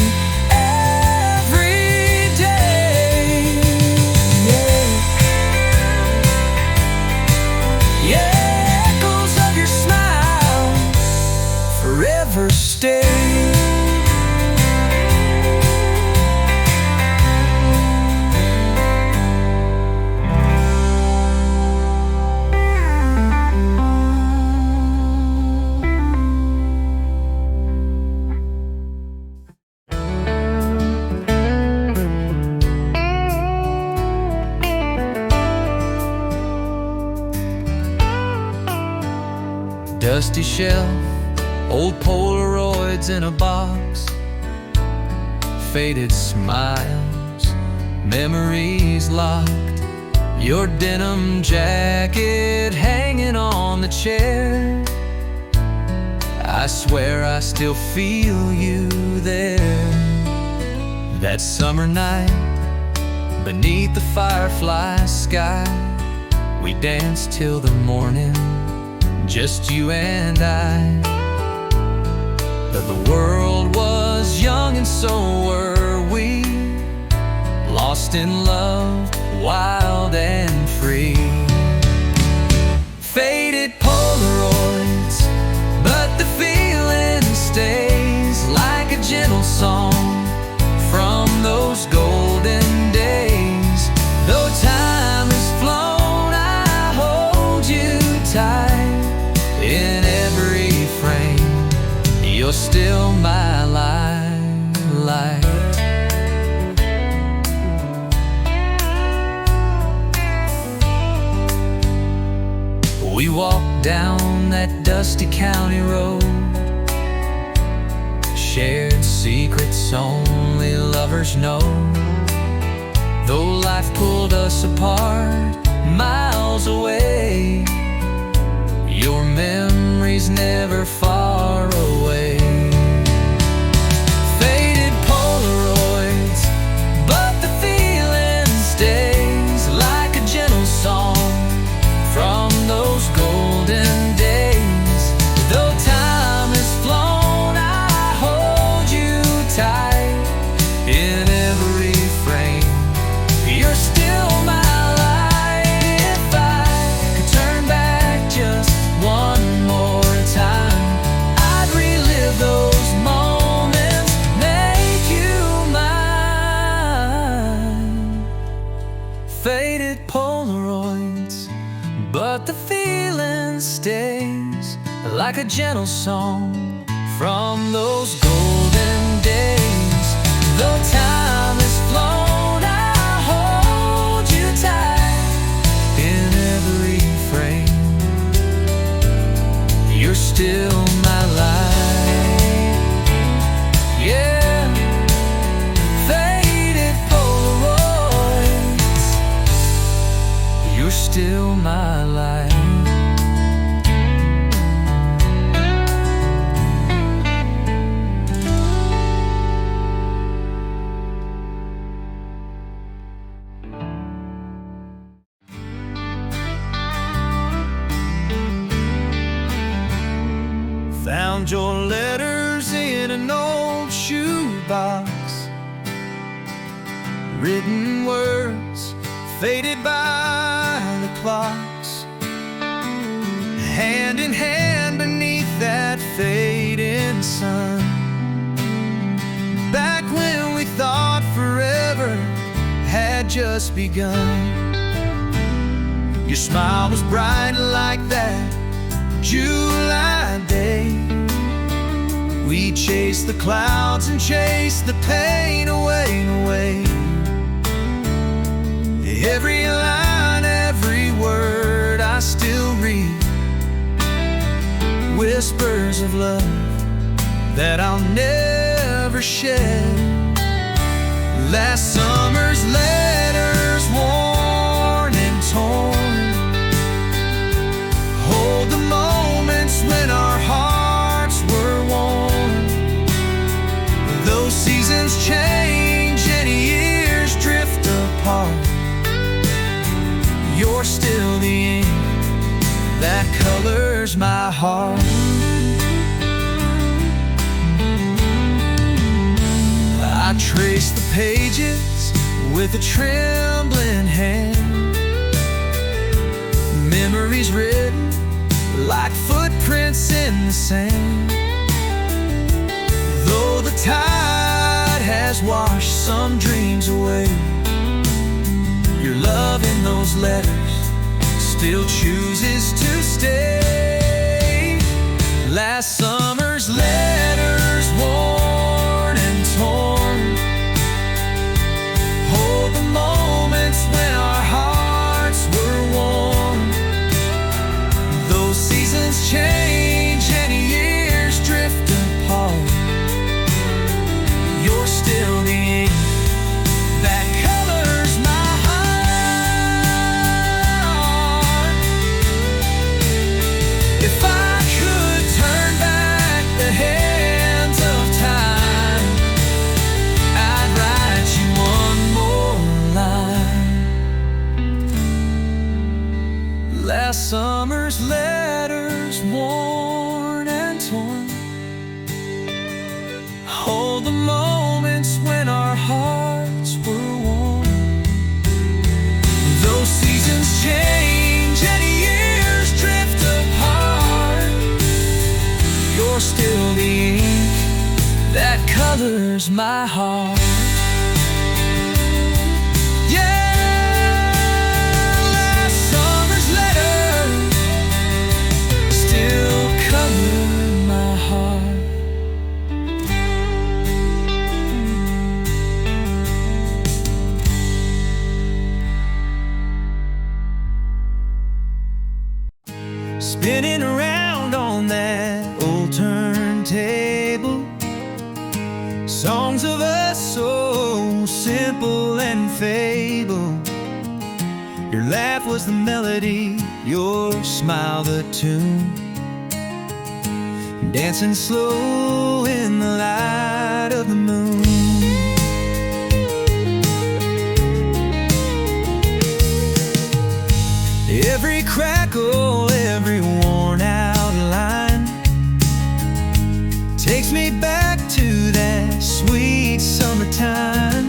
every day. Yeah. Yeah, echoes of your smile forever stay. dusty shelf, old Polaroids in a box, faded smiles, memories locked, your denim jacket hanging on the chair. I swear I still feel you there. That summer night, beneath the firefly sky, we danced till the morning, just you and I. But the world was young and so were we, lost in love, wild and free. Faded Polaroids, but the feeling stays, like a gentle song from those golden days. Though time has flown, I hold you tight in every frame. You're still my light. We walked down that dusty county road, shared secrets only lovers know. Though life pulled us apart miles away, your memory's never far away. Faded Polaroids, but the feeling stays, like a gentle song from those golden days. Though time has flown, I hold you tight in every frame. You're still my light. If I could turn back just one more time, I'd relive those moments, make you mine. Faded Polaroids, but the feeling stays, like a gentle song from those golden days. Though time has flown, I hold you tight in every frame. You're still my light. Yeah, faded Polaroids, you're still my light. Found your letters in an old shoebox, written words faded by the clocks, hand in hand beneath that fading sun. Back when we thought forever had just begun. Your smile was bright like that July day. We chased the clouds and chased the pain away and away. Every line, every word I still read, whispers of love that I'll never shed. Last summer's letters, worn and torn, hold the moments when our hearts were warm. Those seasons change and years drift apart. You're still the ink that colors my heart. I trace the pages with a trembling hand, memories written like footprints in the sand. Though the tide has washed some dreams away, your love in those letters still chooses to stay. Last summer's letters, worn and torn, hold the moments when our hearts were warm. Those seasons change spinning around on that old turntable. Songs of us so simple and fable. Your laugh was the melody, your smile the tune. Dancing slow in the light of the moon. Every crackle, every worn out line takes me back to that sweet summertime,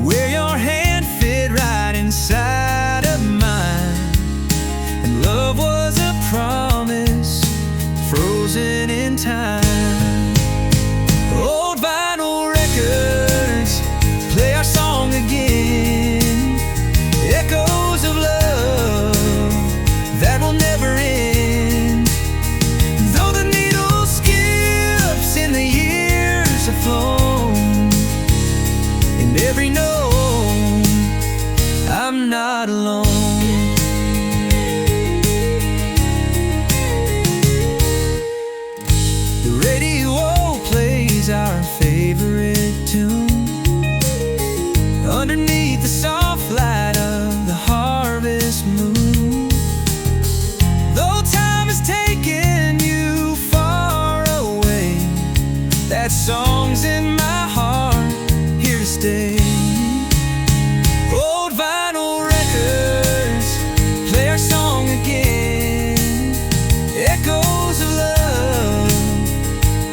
where your hand fit right inside of mine, and love was a promise frozen in time. Old vinyl records play our song again, echoes of love that will never end. Though the needle skips and the years have flown, in every note I'm not alone. The radio plays our favorite tune underneath the soft light of the harvest moon. Though time has taken you far away, that song's in my heart, here to stay. Old vinyl records play our song again, echoes of love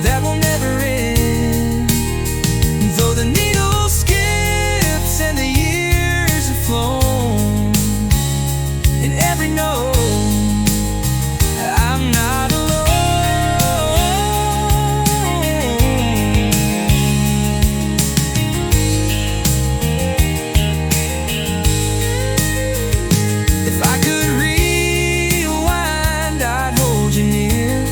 that will never end. Though the needle skips and the years have flown, in every note I'm not alone. If I could rewind, I'd hold you near,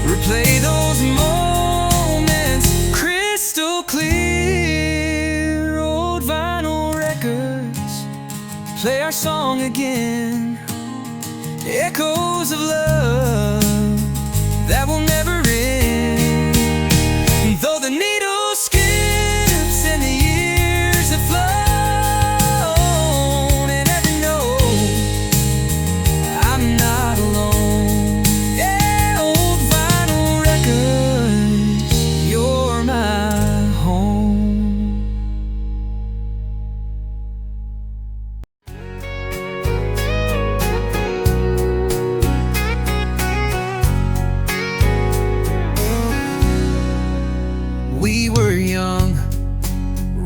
replay those moments crystal clear. Old vinyl records play our song again, echoes of love that will never end. Though the needle skips and the years have flown, in every note I'm not alone. Yeah, old vinyl records, you're my home. We were young,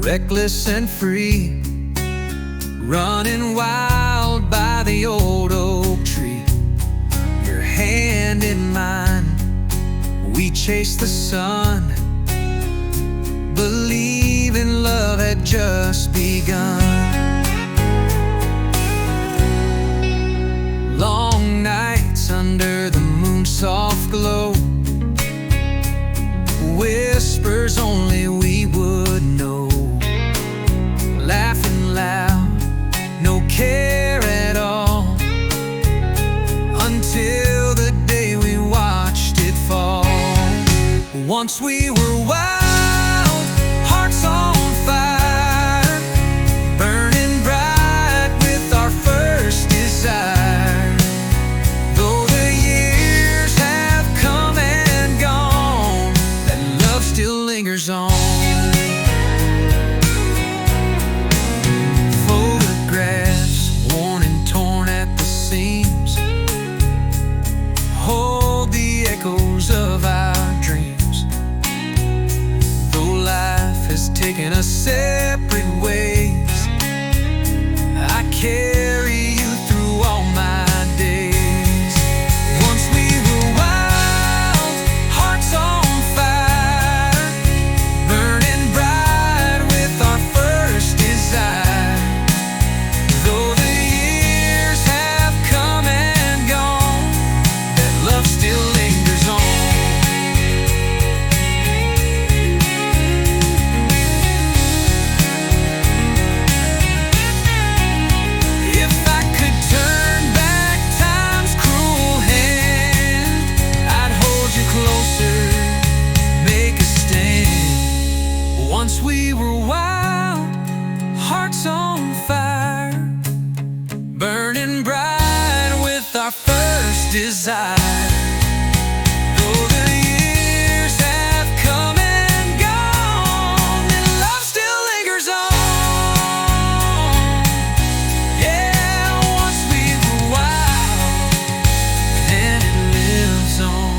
reckless and free, running wild by the old oak tree. Your hand in mine, we chased the sun, believing love had just begun. Long nights under the moon's soft glow, whispers only we would know. Laughing loud, no care at all, until the day we watched it fall. Once we were wild, hearts on fire, burning bright with our first desire. Though the years have come and gone, that love still lingers on. Photographs worn and torn at the seams hold the echoes of our dreams. Though life has taken us separate ways, I carry you through all my days. Once we were wild, hearts on fire, burning bright with our first desire. Though the years have come and gone, that love still lingers on. we were wild, hearts on fire, burning bright with our first desire. Though the years have come and gone, and love still lingers on. Yeah, once we were wild, and it lives on.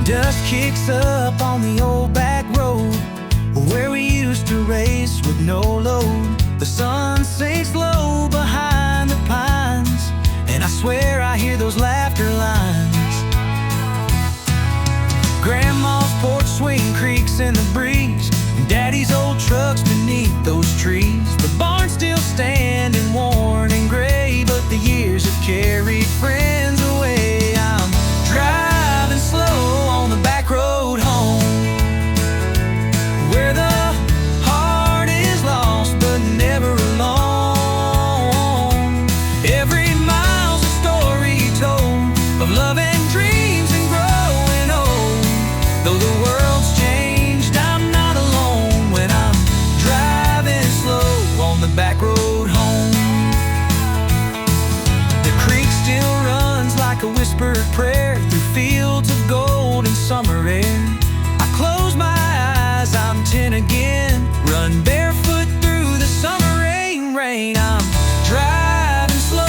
Dust kicks up on the old back road where we used to race with no load. The sun sinks low behind the pines, and I swear I hear those laughter lines. Grandma's porch swing creaks in the breeze, and Daddy's old truck's beneath those trees. The barn's still standing worn and gray, but the years have carried friends away. I'm driving slow on the back road home, where the heart is lost but never alone. Every mile's a story told of love and dreams and growing old. Though the world's changed, I'm not alone when I'm driving slow on the back road home. The creek still runs like a whispered prayer through fields of gold and summer air. I close my eyes, I'm 10 again, run barefoot through the summer rain. I'm driving slow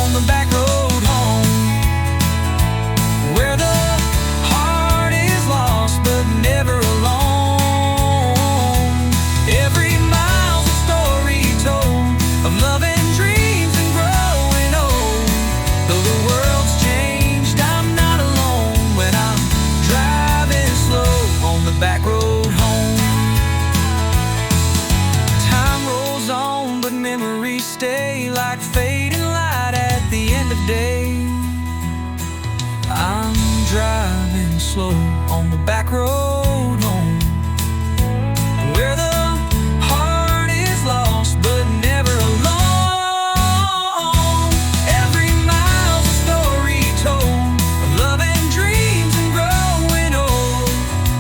on the back road home, where the heart is lost but never alone. Every mile's a story told of love and dreams and growing old. Though the world's changed, I'm not alone when I'm driving slow on the back road home. Time rolls on, but memories stay like fading light at the end of day. I'm driving slow on the back road home, where the heart is lost but never alone. Every mile's a story told of love and dreams and growing old.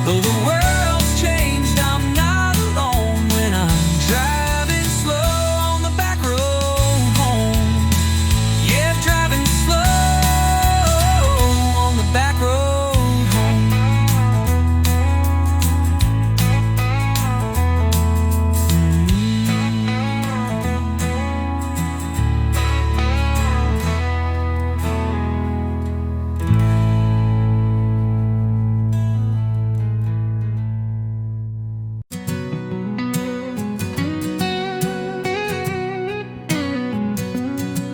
Though the world's changed, I'm not alone when I'm driving slow on the back road home. Yeah, driving slow on the back road home.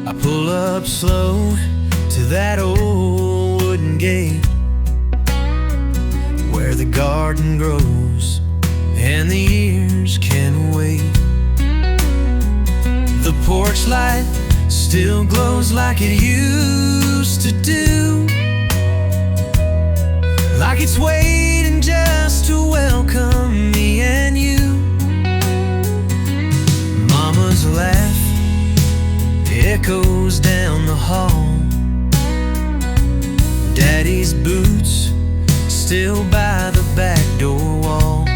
I pull up slow to that old wooden gate, where the garden grows and the years can wait. The porch light still glows like it used to do, like it's waiting just to welcome me and you. Mama's laugh echoes down the hall, Daddy's boots still by the back door wall.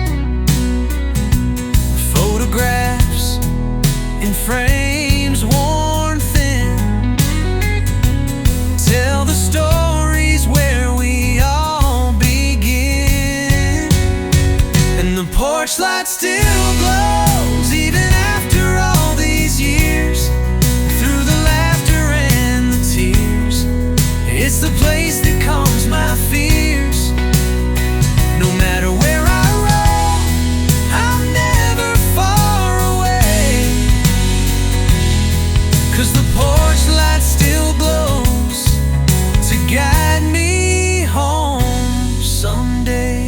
Photographs in frames worn thin tell the stories where we all begin. And the porch light still glows even after all these years. Through the laughter and the tears, it's the place that calms my fears. No matter where I roam, I'm never far away, 'cause the porch light still glows to guide me home someday.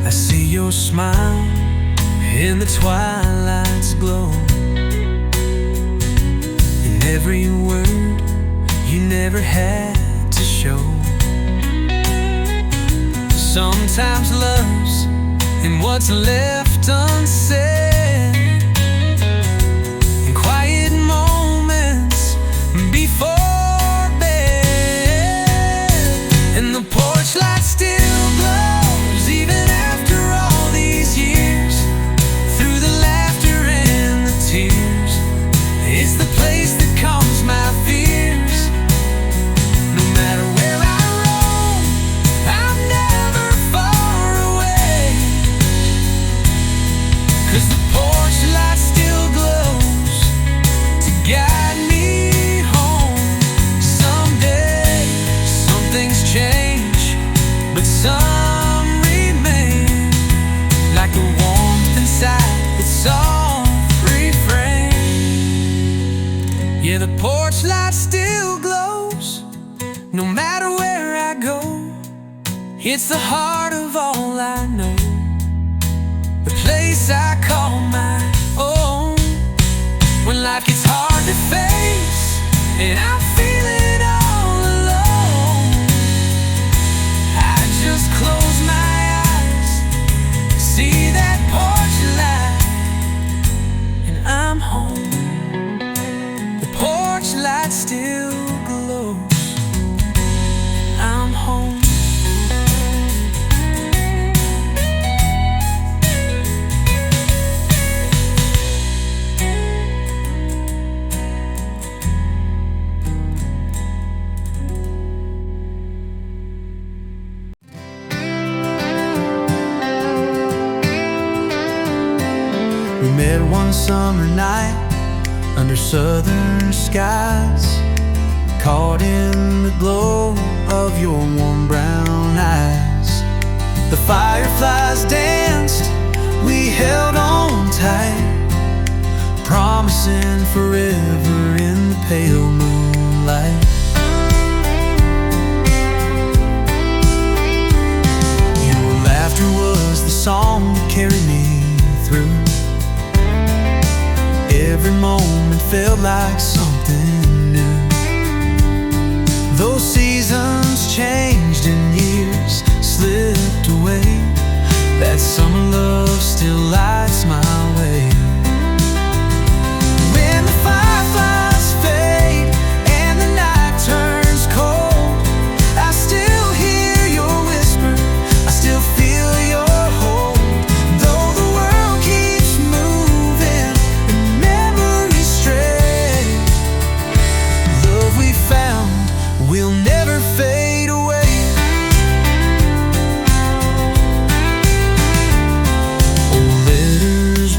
I see your smile in the twilight's glow. In every word you never had to show. Sometimes love's in what's left unsaid, in quiet moments before bed. And the porch light still glows even after all these years, through the laughter and the tears. It's the place that calms my fears. No matter where I roam, I'm never far away, 'cause the porch light still glows to guide me home. Someday some things change, but some remain, like the warmth inside its soft refrain. Yeah, the porch light still glows no matter where I go. It's the heart of all I know, the place I call my own. When life gets hard to face and I'm feeling all alone, I just close my eyes, see that porch light, and I'm home. The porch light still glows, and I'm home. We met one summer night under southern skies, caught in the glow of your warm brown eyes. The fireflies danced, we held on tight, promising forever in the pale moonlight. Your laughter was the song that carried me through. Every moment felt like something new. Those seasons changed and years slipped away, that summer love still lights my way. When the fireflies fade and the night turns cold, I still hear your whisper, I still feel your hold. Though the world keeps moving and memories stray, love we found will never fade away. Old letters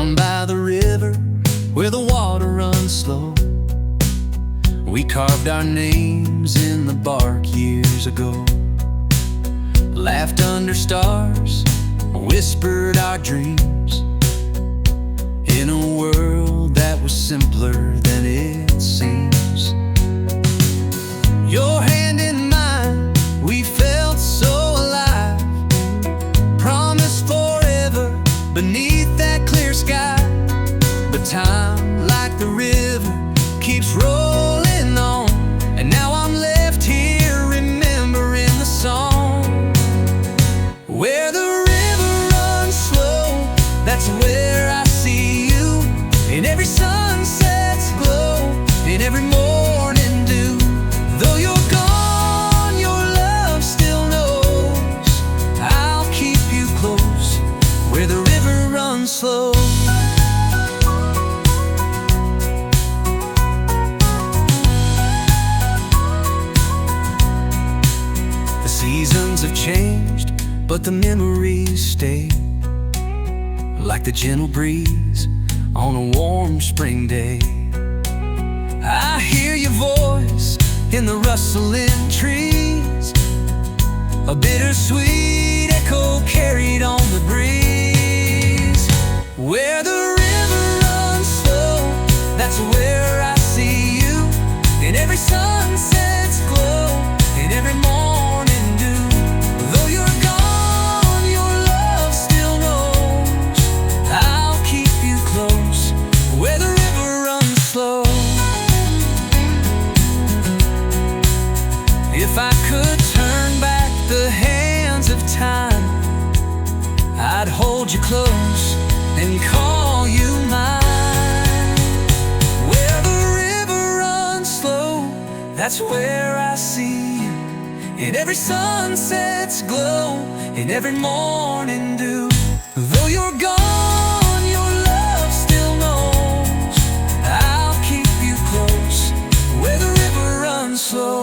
Down by the river where the water runs slow, we carved our names in the bark years ago. Laughed under stars, whispered our dreams, in a world that was simpler than it seems. Your hand in mine, we felt so alive. Promised forever beneath that clear sky. But time, like the river, keeps rolling on, and now I'm left here remembering the song. Where the river runs slow, that's where I see you. In every sunset's glow, in every morning dew. Though you're gone, your love still knows I'll keep you close where the river runs slow. The seasons have changed, but the memories stay, like the gentle breeze on a warm spring day. I hear your voice in the rustling trees, a bittersweet echo carried on the breeze. Where the river runs slow, that's where I see you. In every sunset's glow, in every morning dew. Though you're gone, your love still knows I'll keep you close where the river runs slow. If I could turn back the hands of time, I'd hold you close and call you mine. Where the river runs slow, that's where I see you. In every sunset's glow, in every morning dew. Though you're gone, your love still knows I'll keep you close where the river runs slow.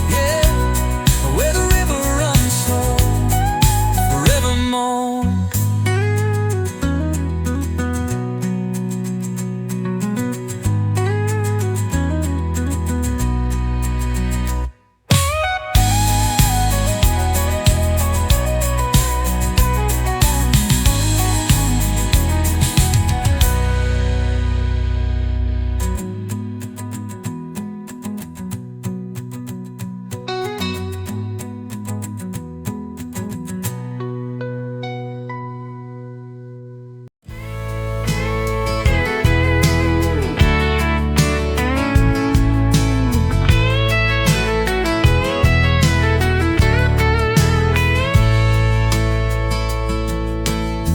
Yeah, where the river runs slow, forevermore.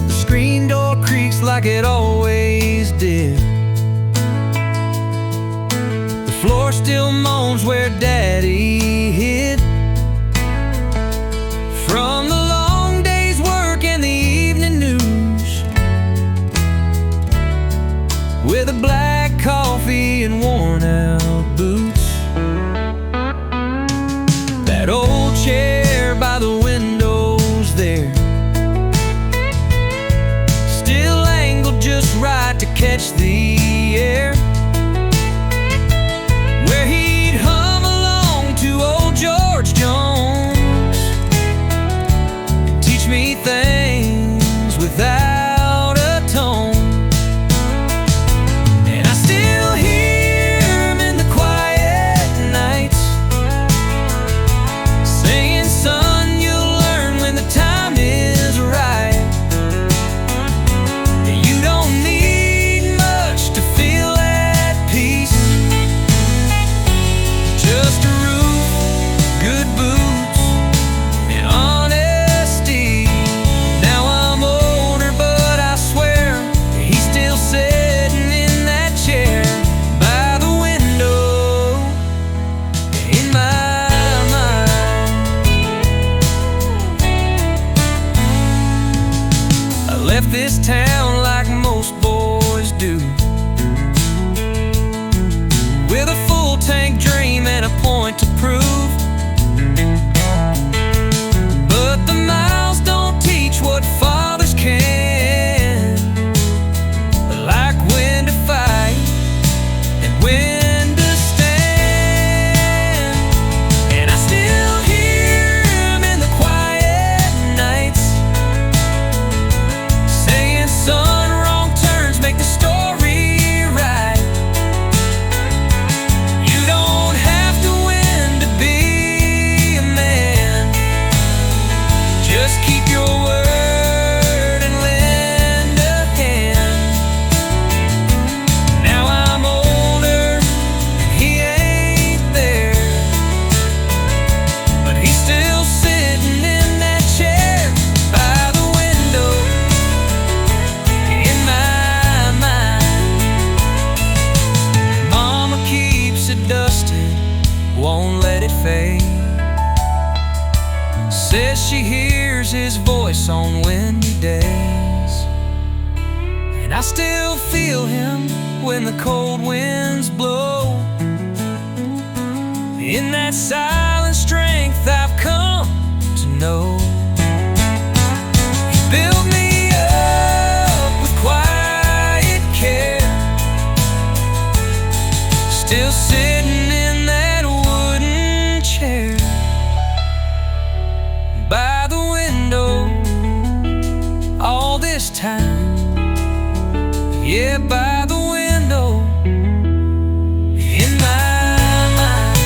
Screen door creaks like it always did. The floor still moans where Daddy hid. From the long day's work and the evening news, with a black coffee and worn out boots. That old chair by the windows there, still angled just right to catch the air, where he'd hum along to old George Jones, teach me things without a tone. And I still hear him in the quiet nights, saying, son, you'll learn when the time is right. You don't need much to feel at peace, just a roof, good boots, and honesty. Now I'm older, but I swear he's still sitting in that chair by the window in my mind. I left this town like most boys do, with a full tank dream and a point to prove. But the miles don't teach what fathers can still feel him when the cold winds blow. In that silent strength I've come to know. He built me up with quiet care, still sitting in that wooden chair by the window all this time. Yeah, by the window in my mind.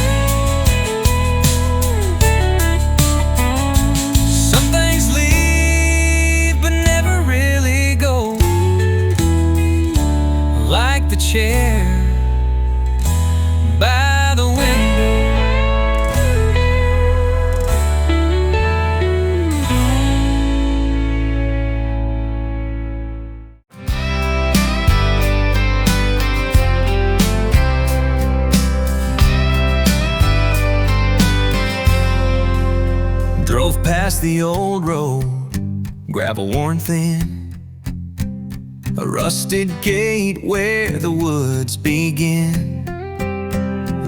Some things leave but never really go, like the chair by the window. Drove past the old road, gravel worn thin, a rusted gate where the woods begin.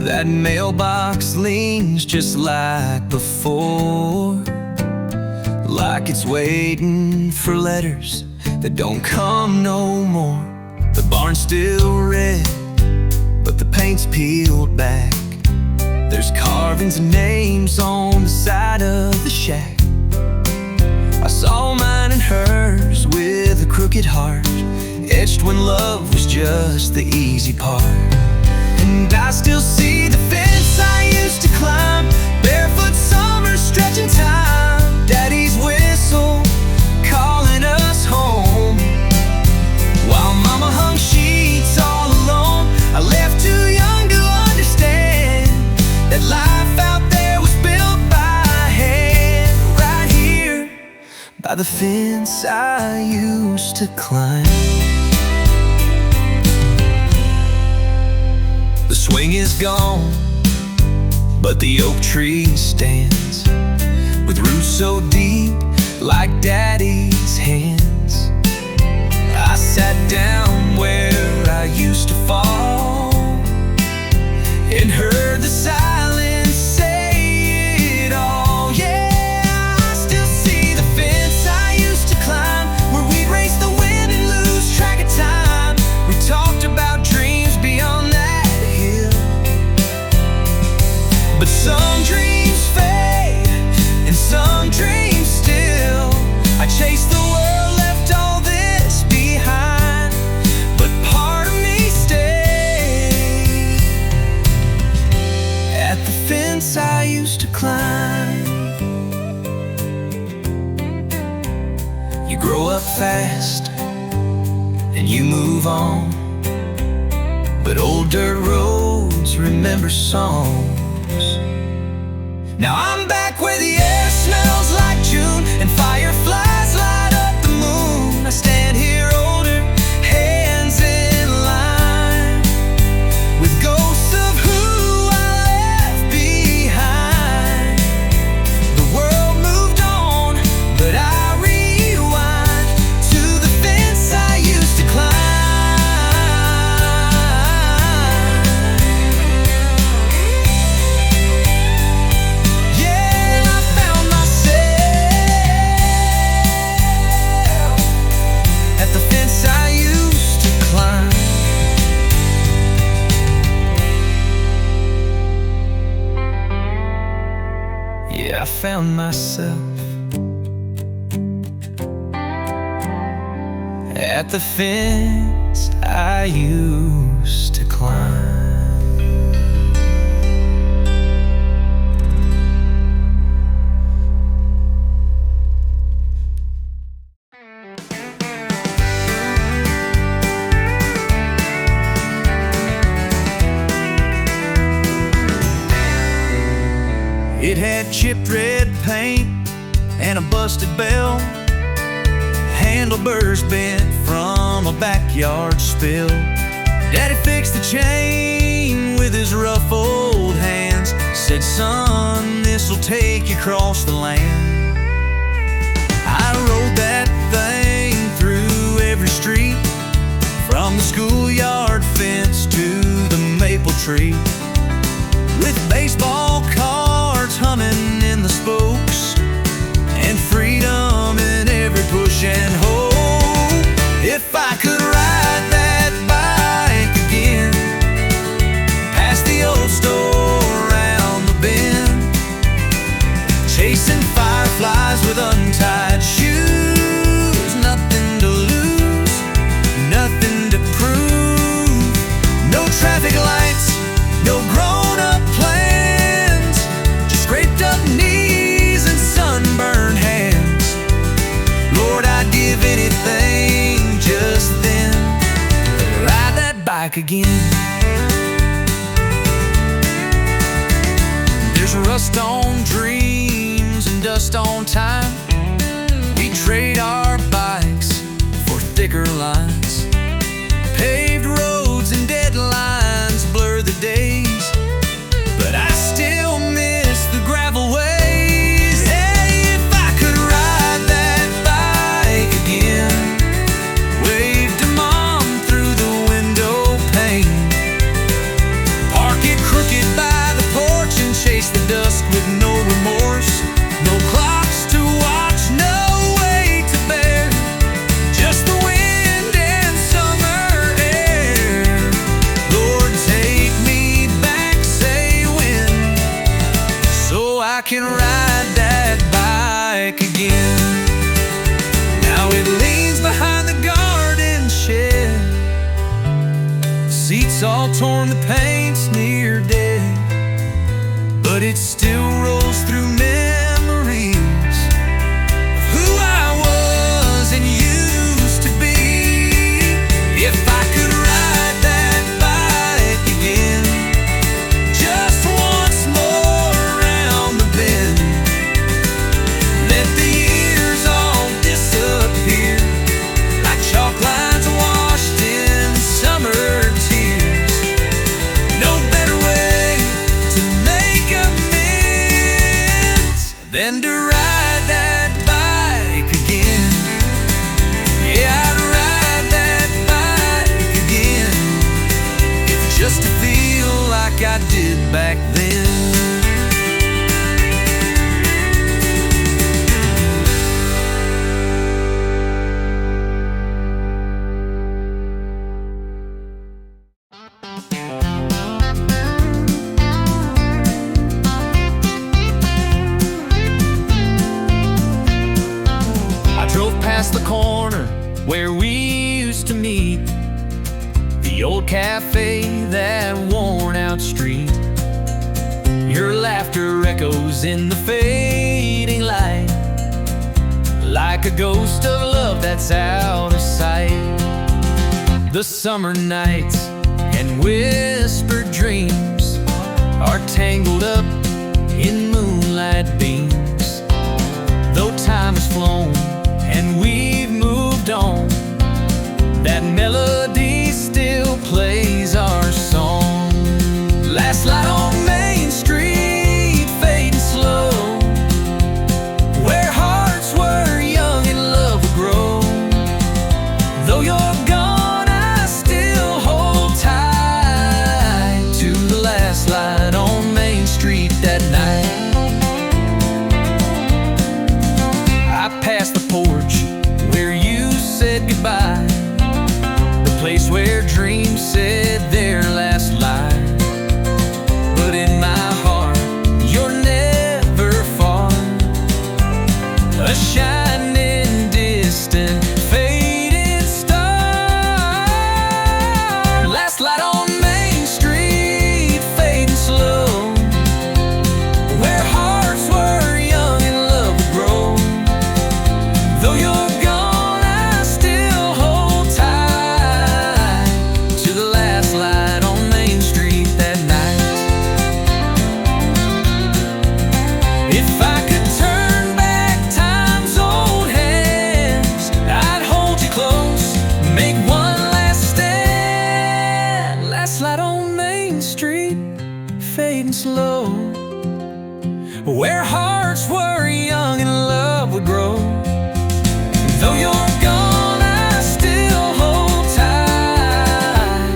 That mailbox leans just like before, like it's waiting for letters that don't come no more. The barn's still red, but the paint's peeled back. There's carvings and names on the side of the shack. I saw mine and hers with a crooked heart, etched when love was just the easy part. And I still see the fence I used to climb, barefoot summer stretching time, Daddy's whistle calling us home. While Mama hung sheets all alone, I left too young to understand that life out there was built by hand. Right here by the fence I used to climb. The swing is gone, but the oak tree stands, with roots so deep like Daddy's hands. I sat down where I used to fall and heard the silence say it all. Yeah, I still see the fence I used to climb, where we'd race the wind and lose track of time. We talked about dreams beyond that hill, but some dreams fade and some dreams still. I chased the world, left all this behind, but part of me stayed at the fence I used to climb. You grow up fast and you move on, but old dirt roads remember songs. Now I'm back where the air smells like June and fireflies light up the moon. I stand here older, hands in line, with ghosts of who I left behind. The world moved on, but I rewind to the fence I used to climb. Yeah, I found myself at the fence I used to climb. Yeah, I found myself at the fence I used to climb. It had chipped red paint and a busted bell, handlebars bent from a backyard spill. Daddy fixed the chain with his rough old hands, said, "Son, this'll take you across the land." I rode that thing through every street, back again. There's rust on dreams and dust on time. We trade our bikes for thicker lines. Paved roads and deadlines blur the days, but I still miss the gravel ways. Hey, if I could ride that bike again, wave to mom through the window pane, park it crooked by the porch and chase the dusk with no remorse. No clocks to watch, no weight to bear, just the wind and summer air. Lord, take me back, say when, so I can ride that bike again. Now it leans behind the garden shed, seats all torn, the paint's near dead, but it still rolls through memories of who I was and used to be. If I could ride that bike again, just once more around the bend, let the years all disappear like chalk lines washed in summer tears. No better way to make amends than to ride that bike again. Yeah, I'd ride that bike again, if just to feel like I did back then. I drove past the corner where we used to meet, the old cafe, that worn out street. Your laughter echoes in the fading light, like a ghost of love that's out of sight. The summer nights and whispered dreams are tangled up in moonlight beams. Though time has flown and we've moved on, that melody still plays our song. Last light on Main Street, fading slow, where hearts were young and love would grow. Though you're gone, I still hold tight to the last light on Main Street that night. I passed the porch where you said goodbye, the place where dreams said their last lie. But in my heart, you're never far, a shining, distant, fading star. Last light on Main Street, fading slow, where hearts were young and love would grow. Though you're gone, I still hold tight to the last light on Main Street that night. If I could turn back time's old hands, I'd hold you close, make one last stand. Last light on Main Street, fading slow, where hearts were young and love would grow. Though you're gone, I still hold tight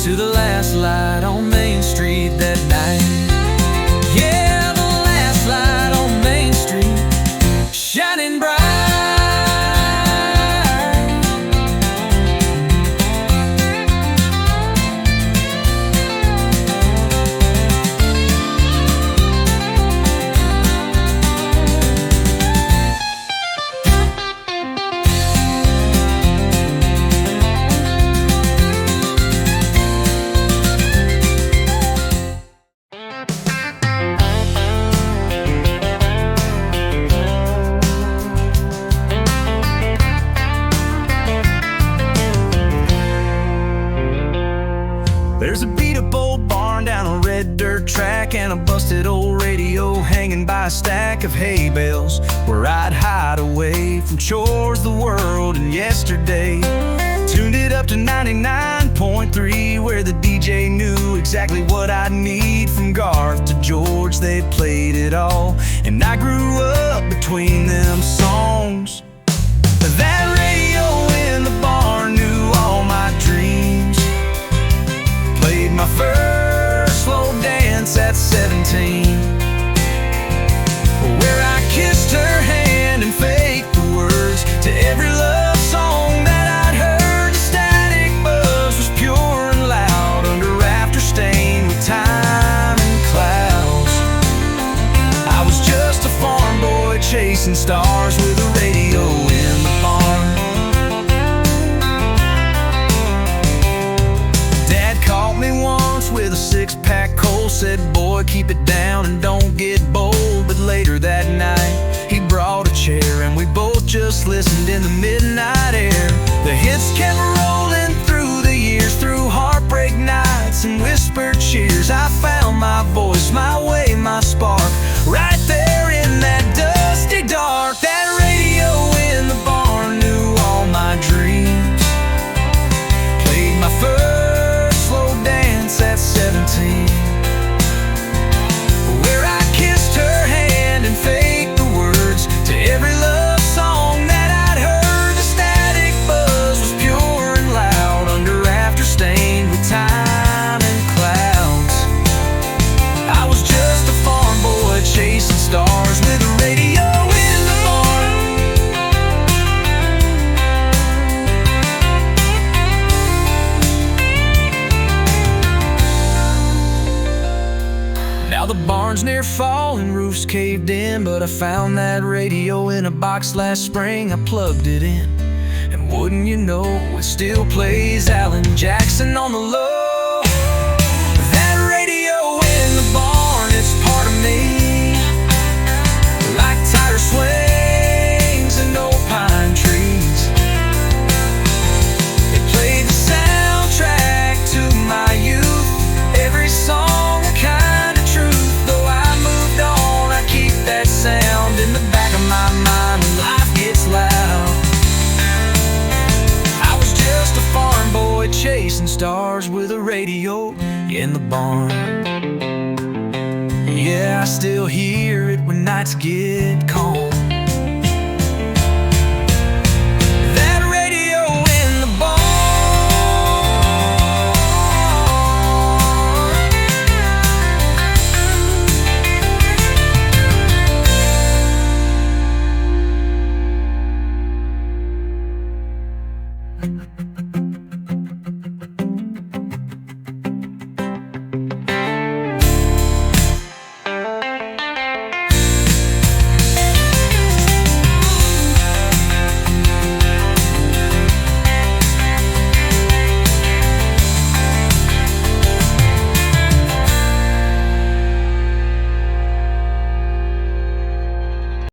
to the last light on Main Street that night. Yeah, the last light on Main Street, shining bright. There's a beat-up old barn down a red dirt track, and a busted old radio hanging by a stack of hay bales, where I'd hide away from chores, the world, and yesterday. Tuned it up to 99.3, where the DJ knew exactly what I'd need. From Garth to George, they played it all, and I grew up between them songs. That radio in the barn knew all my dreams. Played my first slow dance at 17, where I kissed her hand and faked the words to every love song that I'd heard. The static buzz was pure and loud under rafter stained with time and clouds. I was just a farm boy chasing stars with a radio in the barn. Dad caught me once with a six-pack cold, said, boy, keep it down and don't get bold. But later that night, he brought a chair, and we both just listened in the midnight air. The hits kept rolling through the years, through heartbreak nights and whispered cheers. I found my voice, my way, my spark, right there in that dusty dark. That radio in the barn knew all my dreams. Played my first slow dance at 17, where I kissed her hand and faked the words to every love song that I'd heard. The static buzz was pure and loud under rafter stained with time and clouds. I was just a farm boy chasing stars with a radio in the barn. Now the barn's near falling, roof's caved in, but I found that radio in a box last spring. I plugged it in, and wouldn't you know, it still plays Alan Jackson on the low. That radio in the barn, it's part of me, like tire swings and old pine trees. It played the soundtrack to my youth, every song a kind of truth. Though I moved on, I keep that sound in the back of my mind when life gets loud. I was just a farm boy chasing stars with a radio in the barn. Yeah, I still hear it when nights get calm.